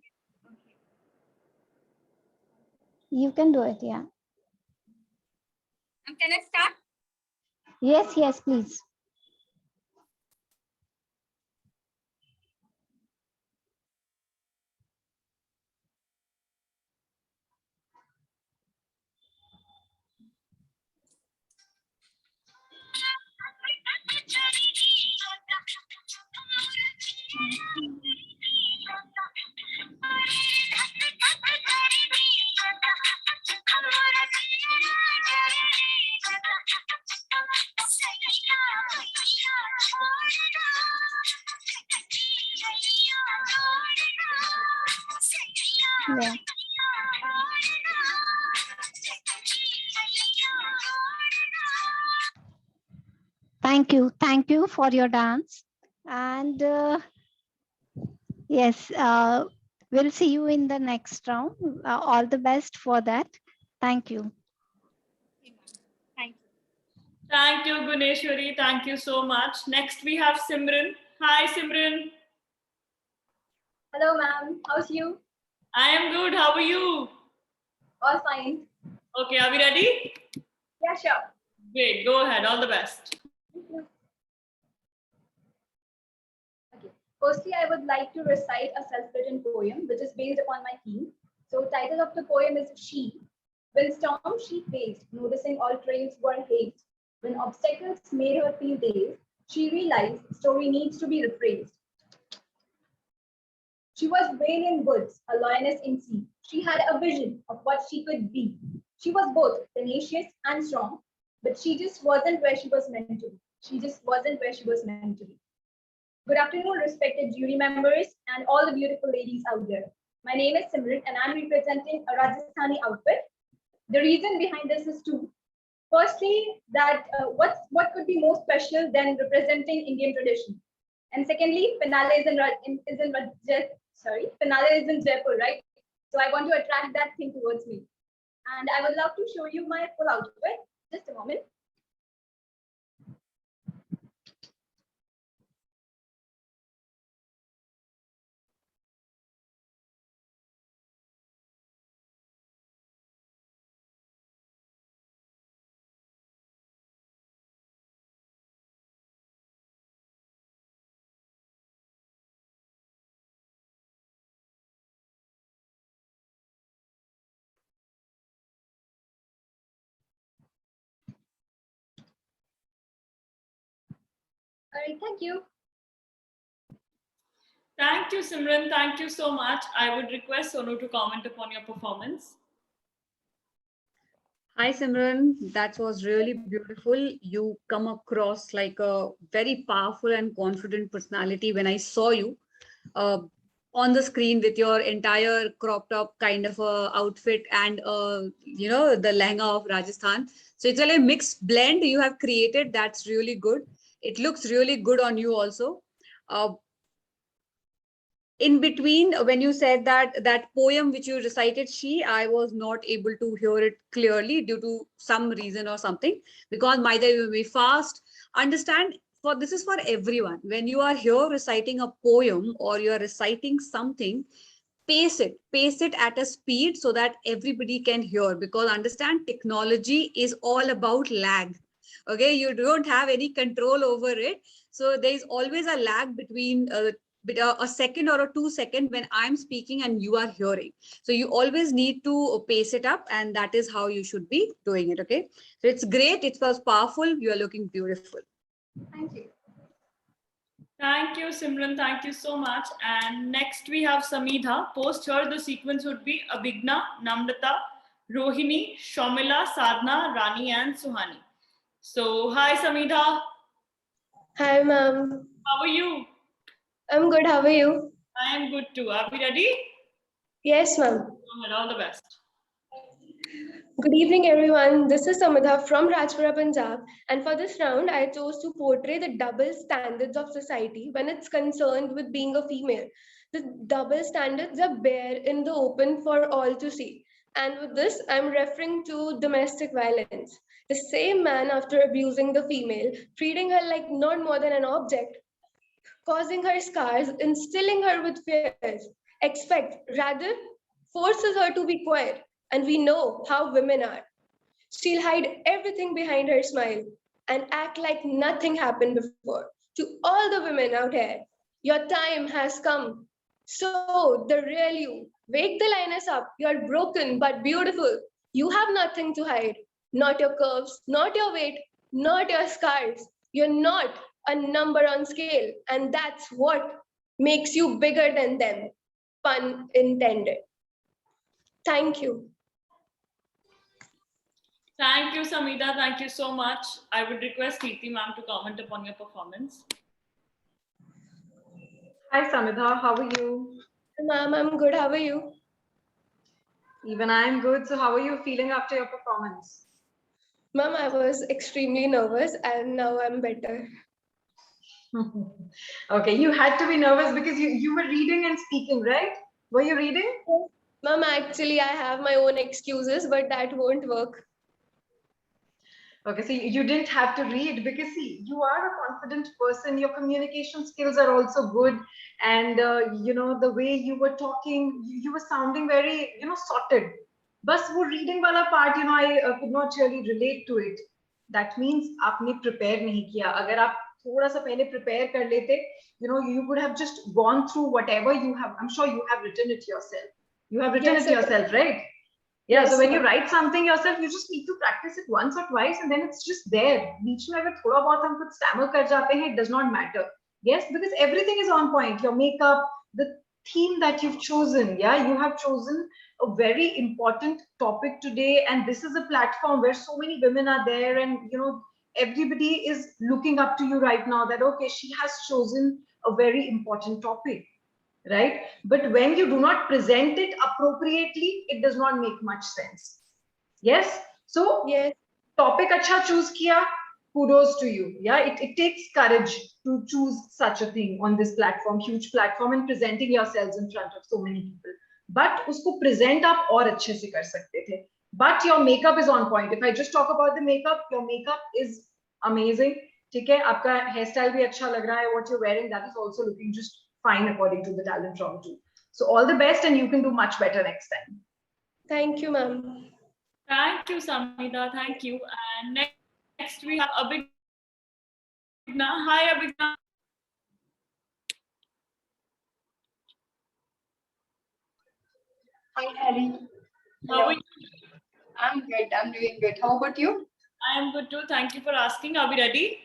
You can do it, yeah. Can I start? Yes, please. Yeah. Thank you. Thank you for your dance. And yes, we'll see you in the next round. All the best for that. Thank you. Thank you. Thank you, Guneshwari. Thank you so much. Next, we have Simran. Hi, Simran. Hello, ma'am. How's you? I am good. How are you? All fine. Okay, are we ready? Yeah, sure. Great. Go ahead. All the best. Okay. Firstly, I would like to recite a self-written poem which is based upon my theme. So, title of the poem is She. When storm she faced, noticing all trails were haste. When obstacles made her feel dazed, she realized story needs to be rephrased. She was Whale in woods, a lioness in sea. She had a vision of what she could be. She was both tenacious and strong, but she just wasn't where she was meant to be. She just wasn't where she was meant to be. Good afternoon, respected jury members and all the beautiful ladies out there. My name is Simran and I'm representing a Rajasthani outfit. The reason behind this is two. Firstly, that what could be more special than representing Indian tradition? And secondly, finale is in Jaipur, right? So I want to attract that thing towards me. And I would love to show you my full outfit. Just a moment. All right, thank you. Thank you, Simran. Thank you so much. I would request Sonu to comment upon your performance. Hi Simran, that was really beautiful. You come across like a very powerful and confident personality when I saw you on the screen with your entire crop top kind of outfit and the lehenga of Rajasthan. So it's a mixed blend you have created. That's really good. It looks really good on you also. In between, when you said that poem which you recited, I was not able to hear it clearly due to some reason or something, because neither you may fast. Understand, this is for everyone. When you are here reciting a poem or you are reciting something, pace it at a speed so that everybody can hear, because understand, technology is all about lag. Okay, you don't have any control over it. So there is always a lag between a second or a 2 second when I'm speaking and you are hearing. So you always need to pace it up, and that is how you should be doing it. Okay, so it's great. It was powerful. You are looking beautiful. Thank you. Thank you, Simran. Thank you so much. And next we have Samidha. Post her, the sequence would be Abhigna, Namrata, Rohini, Shomila, Sadhna, Rani, and Suhani. So, hi, Samidha. Hi, ma'am. How are you? I'm good. How are you? I am good too. Are we ready? Yes, ma'am. Go ahead. All the best. Good evening, everyone. This is Samidha from Rajpura, Punjab. And for this round, I chose to portray the double standards of society when it's concerned with being a female. The double standards are bare in the open for all to see. And with this, I'm referring to domestic violence. The same man, after abusing the female, treating her like not more than an object, causing her scars, instilling her with fears, rather forces her to be quiet. And we know how women are. She'll hide everything behind her smile and act like nothing happened before. To all the women out here, your time has come. So, the real you, wake the lioness up. You're broken but beautiful. You have nothing to hide. Not your curves, not your weight, not your scars. You're not a number on scale. And that's what makes you bigger than them. Pun intended. Thank you. Thank you, Samidha. Thank you so much. I would request Neeti ma'am to comment upon your performance. Hi, Samidha. How are you? Ma'am, I'm good. How are you? Even I'm good. So how are you feeling after your performance? Ma'am, I was extremely nervous and now I'm better. Okay, you had to be nervous because you were reading and speaking, right? Were you reading? Ma'am, actually, I have my own excuses, but that won't work. Okay, so you didn't have to read because see, you are a confident person. Your communication skills are also good, and you know the way you were talking, you were sounding very, you know, sorted. Bas wo reading wala part, you know, I could not really relate to it. That means आपने prepare नहीं किया. अगर आप थोड़ा सा पहले prepare कर लेते, you know, you would have just gone through whatever you have. I'm sure you have written it yourself. You have written Yes, it sir. yourself, right? Yeah, Yes, so when you ma'am. write something yourself, you just need to practice it once or twice and then it's just there. बीच में अगर थोड़ा बहुत हम कुछ stammer कर जाते हैं, it does not matter. Yes, because everything is on point. Your makeup, the theme that you've chosen, yeah, you have chosen a very important topic today, and this is a platform where so many women are there, and you know everybody is looking up to you right now that okay, she has chosen a very important topic. Right? But when you do not present it appropriately, it does not make much sense. Yes? So, yes. Topic acha choose kiya, kudos to you. Yeah, it takes courage to choose such a thing on this platform, huge platform, and presenting yourselves in front of so many people. But usko present आप और अच्छे से कर सकते थे. But your makeup is on point. If I just talk about the makeup, your makeup is amazing. ठीक है, आपका hairstyle भी अच्छा लग रहा है. What you're wearing, that is also looking just fine according to the talent round too. So all the best, and you can do much better next time. Thank you, ma'am. Thank you, Samhita. Thank you. And next we have Abhigna. Hi, Abhigna. Hi, Harry. How are you? I'm good. I'm doing good. How about you? I am good too. Thank you for asking. Are we ready?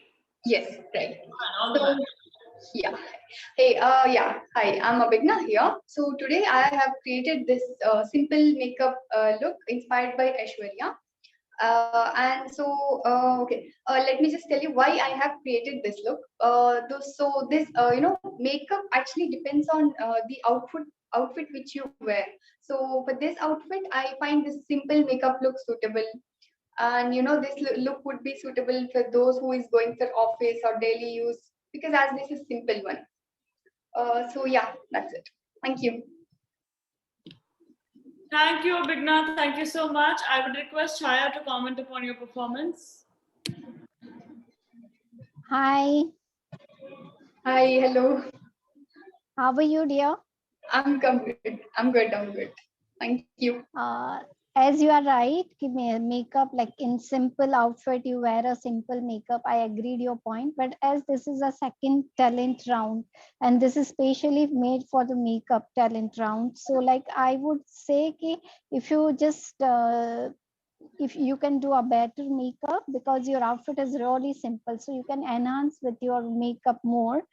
Yes, right. All the So, best. yeah. Hey, yeah. Hi, I'm Abhigna here. So today I have created this simple makeup look inspired by Aishwarya. Okay, let me just tell you why I have created this look. So this, makeup actually depends on the outfit which you wear. So for this outfit, I find this simple makeup look suitable. And this look would be suitable for those who is going for office or daily use, because as this is simple one. So yeah, that's it. Thank you. Thank you, Abhigna. Thank you so much. I would request Chaya to comment upon your performance. Hi. Hi, hello. How are you, dear? I'm good. I'm good. Thank you. As you are right, makeup, like in simple outfit, you wear a simple makeup. I agreed your point, but as this is a second talent round, and this is specially made for the makeup talent round, so like I would say, if you just if you can do a better makeup, because your outfit is really simple, so you can enhance with your makeup more.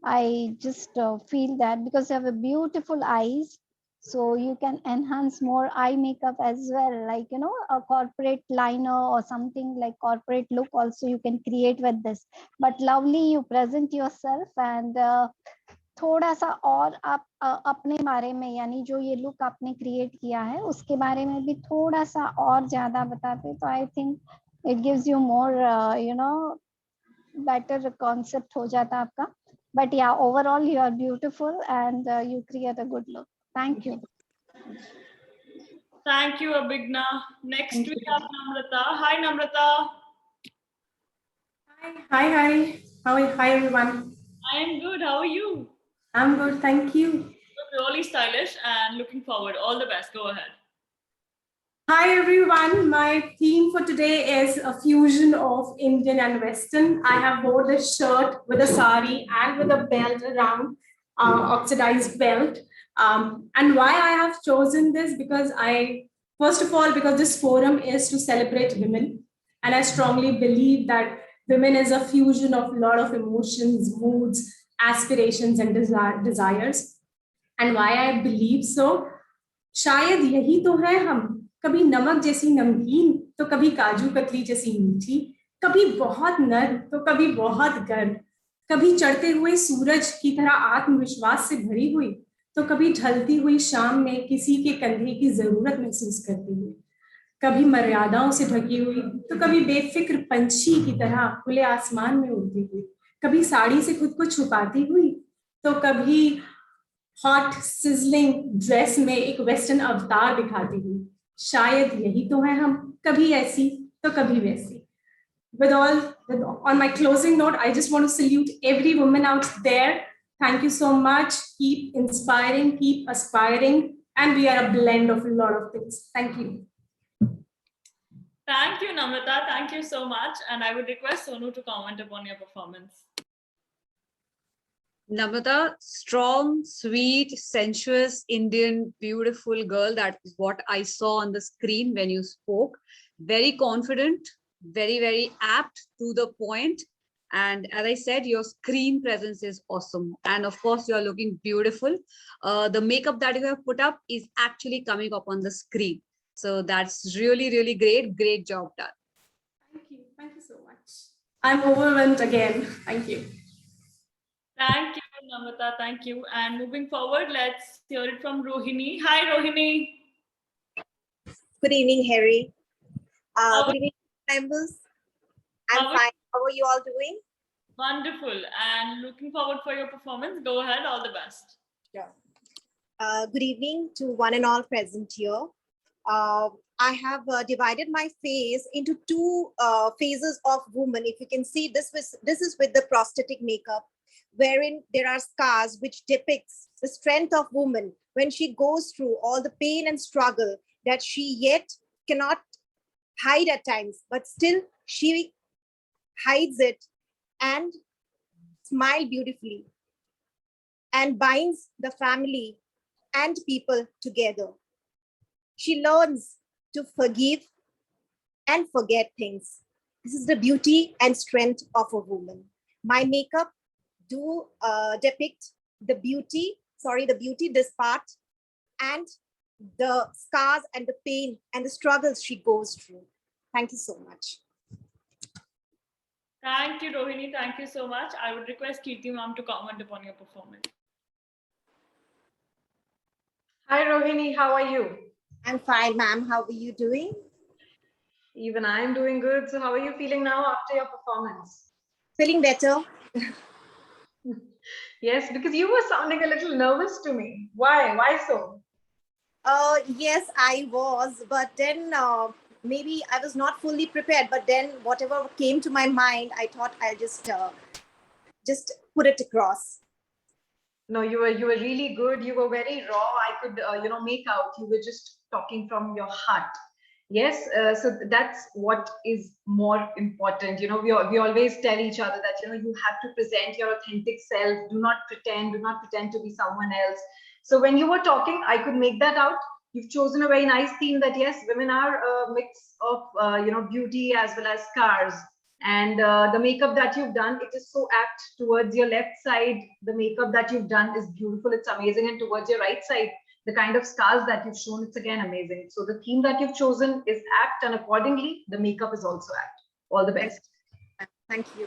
I just feel that because you have a beautiful eyes, so you can enhance more eye makeup as well, like a corporate liner or something like corporate look also you can create with this. But lovely you present yourself, and थोड़ा सा और आप अपने बारे में, यानी जो ये लुक आपने क्रिएट किया है उसके बारे में भी थोड़ा सा और ज्यादा बताते तो I think it gives you more better concept हो जाता आपका. But yeah, overall you are beautiful and you create a good look. Thank you. Thank you, Abhigna. Next we have Namrata. Hi, Namrata. Hi. Hi, everyone. I am good. How are you? I'm good. Thank you. Look really stylish and looking forward. All the best. Go ahead. Hi, everyone. My theme for today is a fusion of Indian and Western. I have worn this shirt with a sari and with a belt around, oxidized belt. And why I have chosen this, because first of all, because this forum is to celebrate women. And I strongly believe that women is a fusion of a lot of emotions, moods, aspirations, and desires. And why I believe so? शायद यही तो है हम, कभी नमक जैसी नमकीन तो कभी काजू कतली जैसी मीठी, कभी बहुत नर तो कभी बहुत गर्म, कभी चढ़ते हुए सूरज की तरह आत्मविश्वास से भरी हुई तो कभी ढलती हुई शाम में किसी के कंधे की जरूरत महसूस करती हुई. कभी मर्यादाओं से ढकी हुई, तो कभी बेफिक्र पंछी की तरह खुले आसमान में उड़ती हुई, कभी साड़ी से खुद को छुपाती हुई, तो कभी हॉट सिजलिंग ड्रेस में एक वेस्टर्न अवतार दिखाती हुई। शायद यही तो है हम, कभी ऐसी तो कभी वैसी। On my closing note, I just want to salute every woman out there. Thank you so much. Keep inspiring, keep aspiring, and we are a blend of a lot of things. Thank you. Thank you, Namrata. Thank you so much. And I would request Sonu to comment upon your performance. Namrata, strong, sweet, sensuous, Indian, beautiful girl. That is what I saw on the screen when you spoke. Very confident, very, very apt, to the point. And as I said, your screen presence is awesome. And of course, you are looking beautiful. The makeup that you have put up is actually coming up on the screen. So that's really, really great. Great job done. Thank you. Thank you so much. I'm overwhelmed again. Thank you. Thank you, Namrata. Thank you. And moving forward, let's hear it from Rohini. Hi, Rohini. Good evening, Harry. Good evening, members. I'm fine. How are you all doing? Wonderful. And looking forward for your performance. Go ahead. All the best. Yeah. Good evening to one and all present here. I have divided my face into two phases of woman. If you can see, this is with the prosthetic makeup, wherein there are scars which depicts the strength of woman when she goes through all the pain and struggle that she yet cannot hide at times, but still she hides it and smile beautifully and binds the family and people together. She learns to forgive and forget things. This is the beauty and strength of a woman. My makeup do depict the beauty, this part, and the scars and the pain and the struggles she goes through. Thank you so much. Thank you, Rohini. Thank you so much. I would request Kirti ma'am to comment upon your performance. Hi, Rohini. How are you? I'm fine, ma'am. How are you doing? Even I'm doing good. So how are you feeling now after your performance? Feeling better. Yes, because you were sounding a little nervous to me. Why? Why so? Yes, I was, but then maybe I was not fully prepared. But then whatever came to my mind, I thought I'll just put it across. No, you were really good. You were very raw. I could make out you were just talking from your heart. Yes, so that's what is more important. We always tell each other that you have to present your authentic self. Do not pretend to be someone else. So when you were talking, I could make that out. You've chosen a very nice theme that yes, women are a mix of beauty as well as scars. And the makeup that you've done, it is so apt. Towards your left side, the makeup that you've done is beautiful. It's amazing. And towards your right side, the kind of scars that you've shown, it's again amazing. So the theme that you've chosen is apt, and accordingly, the makeup is also apt. All the best. Thank you.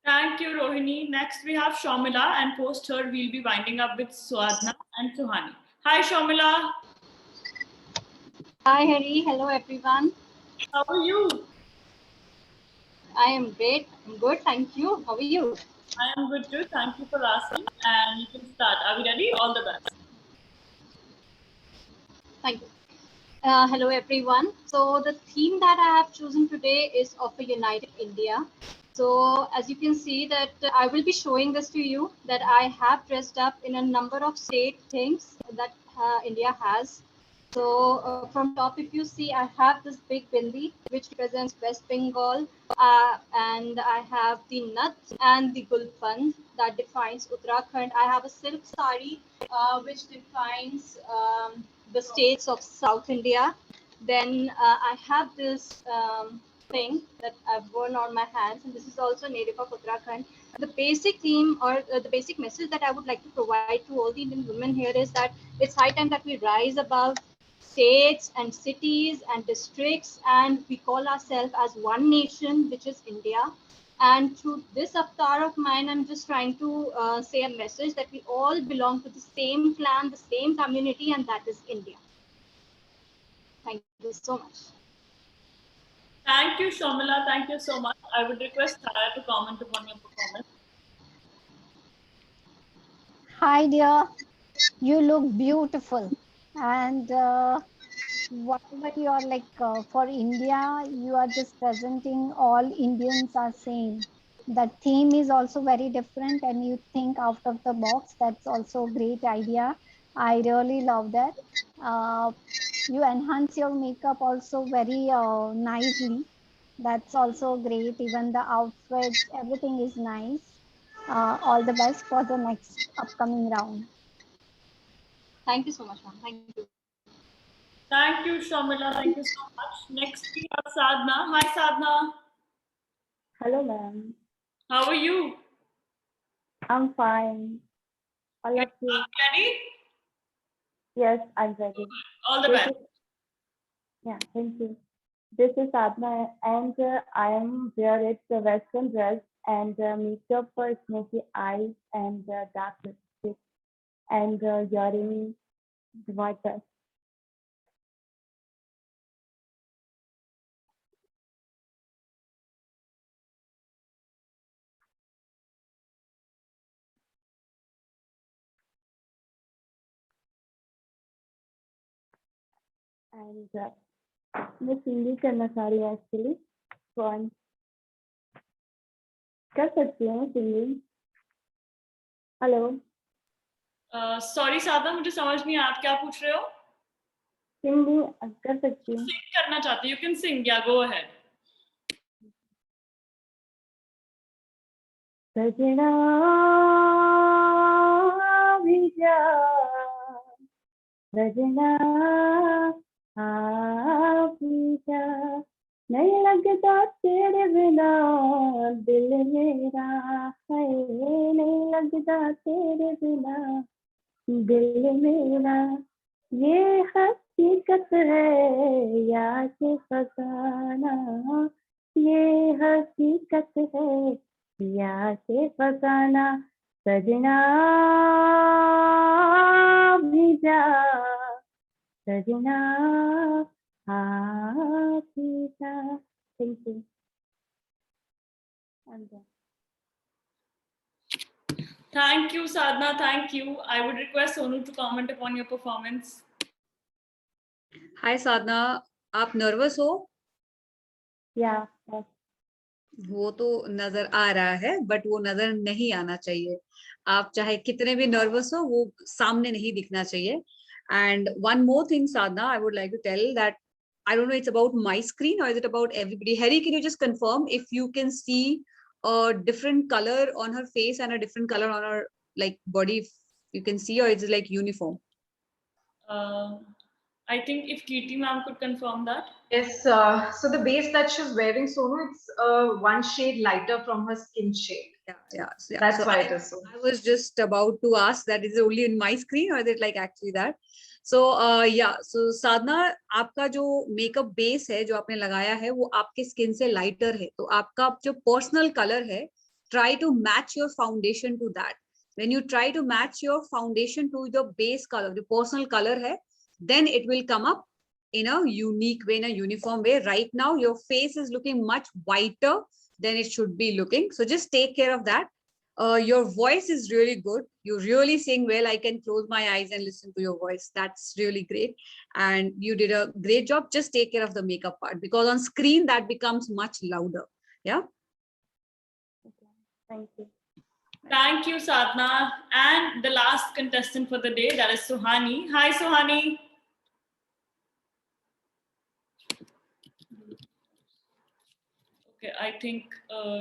Thank you, Rohini. Next, we have Shamila, and post her, we'll be winding up with Swadna and Suhani. Hi, Shamila. Hi, Harry. Hello, everyone. How are you? I am great. I'm good. Thank you. How are you? I am good too. Thank you for asking. And you can start. Are we ready? All the best. Thank you. Hello, everyone. So the theme that I have chosen today is of a united India. So as you can see that I will be showing this to you, that I have dressed up in a number of state things that India has. So from top, if you see, I have this big bindi, which represents West Bengal, and I have the nuts and the gulfand that defines Uttarakhand. I have a silk sari, which defines the states of South India. Then I have this thing that I've worn on my hands, and this is also native of Uttarakhand. The basic theme or the basic message that I would like to provide to all the Indian women here is that it's high time that we rise above states and cities and districts, and we call ourselves as one nation, which is India. And through this avatar of mine, I'm just trying to say a message that we all belong to the same clan, the same community, and that is India. Thank you. you so much. Thank you, Shomila. Thank you so much. I would request Tara to comment upon your performance. Hi, dear. You look beautiful. And whatever you are like for India, you are just presenting all Indians are same. The theme is also very different and you think out of the box. That's also a great idea. I really love that. You enhance your makeup also very nicely. That's also great. Even the outfits, everything is nice. All the best for the next upcoming round. Thank you so much, ma'am. Thank you. Thank you, Shomila. Thank you so much. Next, we have Sadhna. Hi, Sadhna. Hello, ma'am. How are you? I'm fine. All of you. Ready? Yes, I'm ready. All the This best. is- Yeah, thank you. This is Sadhna, and I am wear it the western dress and makeup for smoky eyes and dark lipstick and earring white dress. And मैं singing करना चाह रही हूँ actually कौन कर सकती हूँ singing hello Sorry, Sadhna, मुझे समझ नहीं आया आप क्या पूछ रहे हो? सिंगिंग कर सकती हूँ Sing करना चाहते हो? You can sing. Yeah, go ahead. सजना भी जा सजना आप भी जा नहीं लगता तेरे बिना दिल मेरा है नहीं लगता तेरे बिना दिल मेरा ये हकीकत है या के फसाना ये हकीकत है या के फसाना सजना भी जा सजना आप भी जा thank you Thank you, Sadhna. Thank you. I would request Sonu to comment upon your performance. Hi, Sadhna. आप nervous हो? Yeah. वो तो नजर आ रहा है बट वो नजर नहीं आना चाहिए आप चाहे कितने भी नर्वस हो वो सामने नहीं दिखना चाहिए and one more thing Sadhana I would like to tell that I don't know it's about my screen or is it about everybody. Harry, can you just confirm if you can see a different color on her face and a different color on her like body, if you can see, or is it like uniform? I think if Kirti ma'am could confirm that. Yes, so the base that she's wearing, Sonu, it's one shade lighter from her skin shade. Yeah. That's So why it is so. I was just about to ask that is it only in my screen or is it like actually that? So yeah, so Sadhna, आपका जो makeup base है जो आपने लगाया है वो आपके skin से lighter है तो आपका जो personal color है try to match your foundation to that. When you try to match your foundation to the base color, the personal color है, then it will come up in a unique way, in a uniform way. Right now, your face is looking much whiter than it should be looking. So just take care of that. Your voice is really good. You really sing well. I can close my eyes and listen to your voice. That's really great. And you did a great job. Just take care of the makeup part because on screen that becomes much louder. Yeah. Thank you. Thank you, Sadhna. And the last contestant for the day, that is Suhani. Hi, Suhani. Okay, I think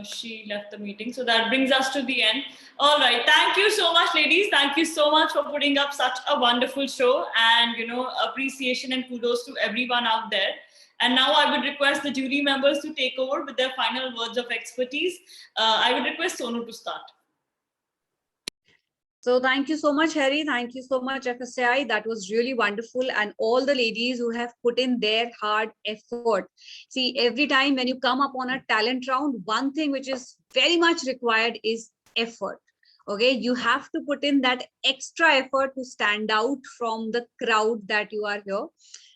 she left the meeting. So that brings us to the end. All right. Thank you so much, ladies. Thank you so much for putting up such a wonderful show and, appreciation and kudos to everyone out there. And now I would request the jury members to take over with their final words of expertise. I would request Sonu to start. So thank you so much, Harry. Thank you so much, FSI. That was really wonderful. And all the ladies who have put in their hard effort. See, every time when you come up on a talent round, one thing which is very much required is effort. Okay, you have to put in that extra effort to stand out from the crowd that you are here.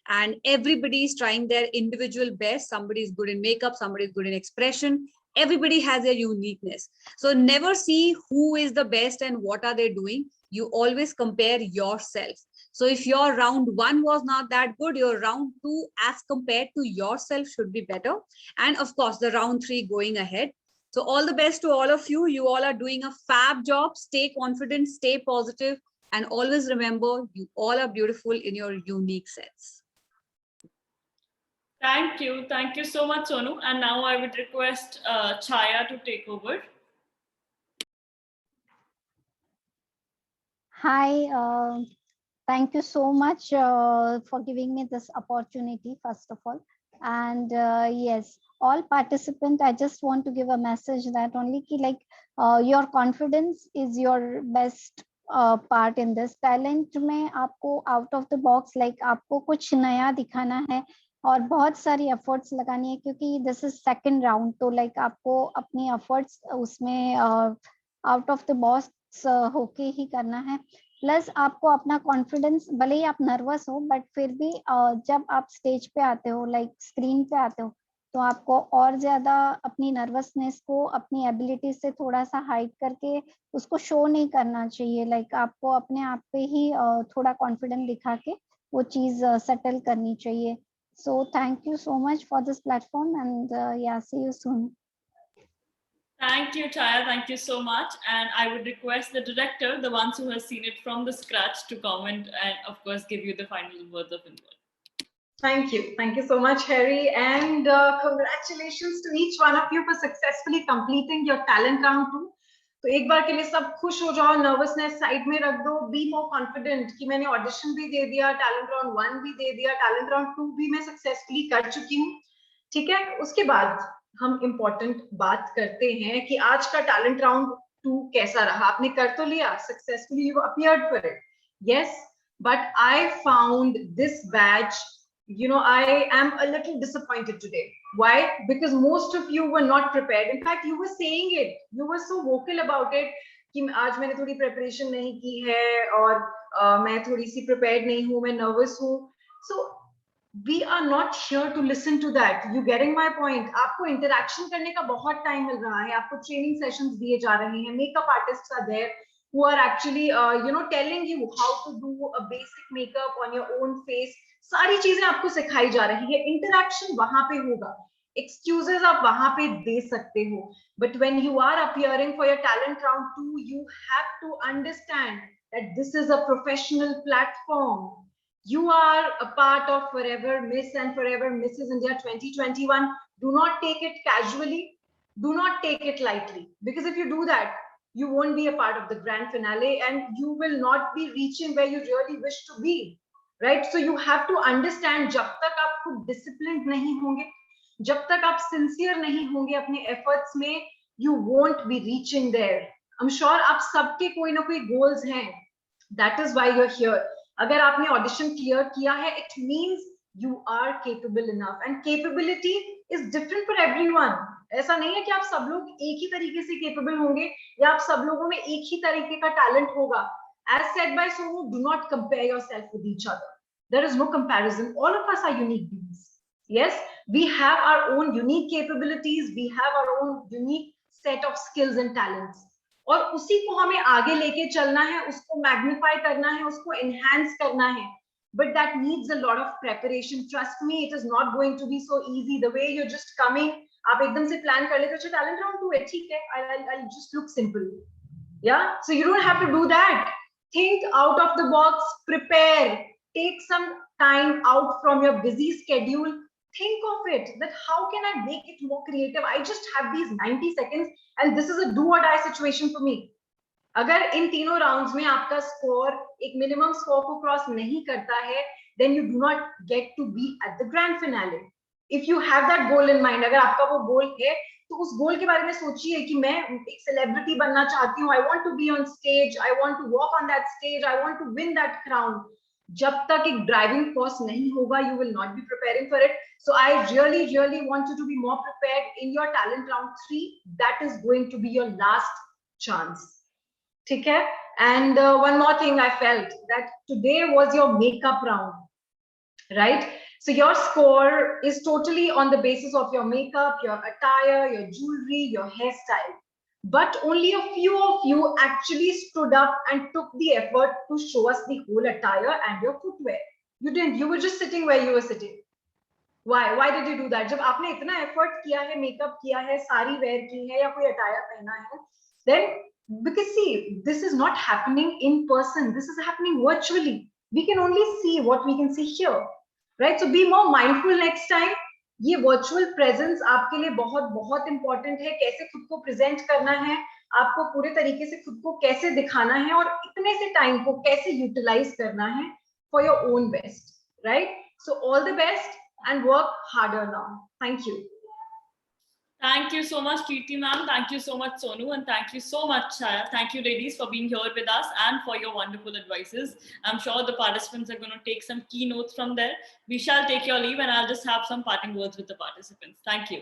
and everybody is trying their individual best. Somebody is good in makeup, somebody is good in expression. Everybody has their uniqueness. So never see who is the best and what are they doing. You always compare yourself. So if your round 1 was not that good, your round 2 as compared to yourself should be better. And of course, the round 3 going ahead. So all the best to all of you. You all are doing a fab job. Stay confident, stay positive, and always remember, you all are beautiful in your unique sets. Thank you. Thank you so much, Sonu. And now I would request Chaya to take over. Hi, thank you so much for giving me this opportunity, first of all. And yes, all participants, I just want to give a message that only your confidence is your best part in this. Talent में आपको out of the box, like आपको कुछ नया दिखाना है और बहुत सारी efforts लगानी है, क्योंकि this is second round, तो like आपको अपनी efforts उसमें out of the box होके ही करना है. प्लस आपको अपना कॉन्फिडेंस, भले ही आप नर्वस हो बट फिर भी जब आप स्टेज पे आते हो, लाइक स्क्रीन पे आते हो, तो आपको और ज्यादा अपनी नर्वसनेस को अपनी एबिलिटी से थोड़ा सा हाइड करके उसको शो नहीं करना चाहिए. लाइक आपको अपने आप पे ही थोड़ा कॉन्फिडेंस दिखा के वो चीज सेटल करनी चाहिए. So thank you so much for this platform and yeah see you soon. Thank you, Chaya. Thank you so much. And I would request the director, the ones who has seen it from the scratch, to comment and, of course, give you the final words of input. Thank you. Thank you so much, Harry. And congratulations to each one of you for successfully completing your talent round 2. तो एक बार के लिए सब खुश हो जाओ, nervousness side में रख दो, बी मोर कॉन्फिडेंट कि मैंने ऑडिशन भी दे दिया, टैलेंट राउंड 1 भी दे दिया, टैलेंट राउंड 2 भी मैं सक्सेसफुली कर चुकी हूँ. ठीक है, उसके बाद हम इम्पोर्टेंट बात करते हैं कि आज का टैलेंट राउंड 2 कैसा रहा. आपने कर तो लिया, successfully you appeared for it, yes, but I found this batch, you know, I am a little disappointed today. Why? Because most of you were not prepared. In fact, you were saying it, you were so vocal about it कि आज मैंने थोड़ी preparation नहीं की है और मैं थोड़ी सी prepared नहीं हूँ, मैं nervous हूँ. So we are not here to listen to that. You getting my point? आपको interaction करने का बहुत time मिल रहा है, आपको training sessions दिए जा रहे हैं, makeup artists are there who are actually you know, telling you how to do a basic makeup on your own face. सारी चीजें आपको सिखाई जा रही है, इंटरैक्शन वहां पे होगा, एक्सक्यूजेस आप वहां पे दे सकते हो, but when you are appearing for your talent round 2, you have to understand that this is a professional platform. You are a part of Forever Miss and Forever Mrs. India 2021. Do not take it casually, do not take it lightly, because if you do that, you won't be a part of the grand finale and you will not be reaching where you really wish to be. Right? So you have to understand, जब तक आप खुद disciplined नहीं होंगे, जब तक आप sincere नहीं होंगे अपने efforts में, you won't be reaching there. I'm sure आप सबके कोई ना कोई goals हैं. That is why you're here. अगर आपने audition clear किया है, it means you are capable enough. And capability is different for everyone. ऐसा नहीं है कि आप सब लोग एक ही तरीके से capable होंगे या आप सब लोगों में एक ही तरीके का talent होगा. As said by Sonu, do not compare yourself with each other. There is no comparison. All of us are unique beings. Yes, we have our own unique capabilities. We have our own unique set of skills and talents. और उसी को हमें आगे लेके चलना है, उसको magnify करना है, उसको enhance करना है. But that needs a lot of preparation. Trust me, it is not going to be so easy. The way you're just coming, आप एकदम से plan कर लेते हो, अच्छा talent round 2 है, ठीक है, I'll just look simple. Yeah, so you don't have to do that. Think out of the box, prepare, take some time out from your busy schedule. Think of it, that how can I make it more creative? I just have these 90 seconds and this is a do or die situation for me. अगर इन तीनों rounds में आपका score एक minimum score को cross नहीं करता है, then you do not get to be at the grand finale. If you have that goal in mind, अगर आपका वो goal है, तो उस गोल के बारे में सोचिए कि मैं एक सेलिब्रिटी बनना चाहती हूँ, I want to be on stage, I want to walk on that stage, I want to win that crown. जब तक एक ड्राइविंग फोर्स नहीं होगा, you will not be preparing for it. So I really want you to be more prepared in your talent round 3. That is going to be your last chance. ठीक है? And one more thing I felt that today was your makeup round. right? So your score is totally on the basis of your makeup, your attire, your jewelry, your hairstyle. But only a few of you actually stood up and took the effort to show us the whole attire and your footwear. You didn't. You were just sitting where you were sitting. Why? Why did you do that? जब आपने इतना effort किया है, makeup किया है, sari wear की है या कोई attire पहना है, then because see, this is not happening in person. This is happening virtually. We can only see what we can see here, right? So be more mindful next time. ये virtual presence आपके लिए बहुत बहुत important है. कैसे खुद को present करना है, आपको पूरे तरीके से खुद को कैसे दिखाना है और इतने से टाइम को कैसे यूटिलाइज करना है for your own best, right? So all the best and work harder now. Thank you. Thank you so much, Kirti ma'am. Thank you so much, Sonu. And thank you so much, Chaya. Thank you, ladies, for being here with us and for your wonderful advices. I'm sure the participants are going to take some key notes from there. We shall take your leave and I'll just have some parting words with the participants. Thank you.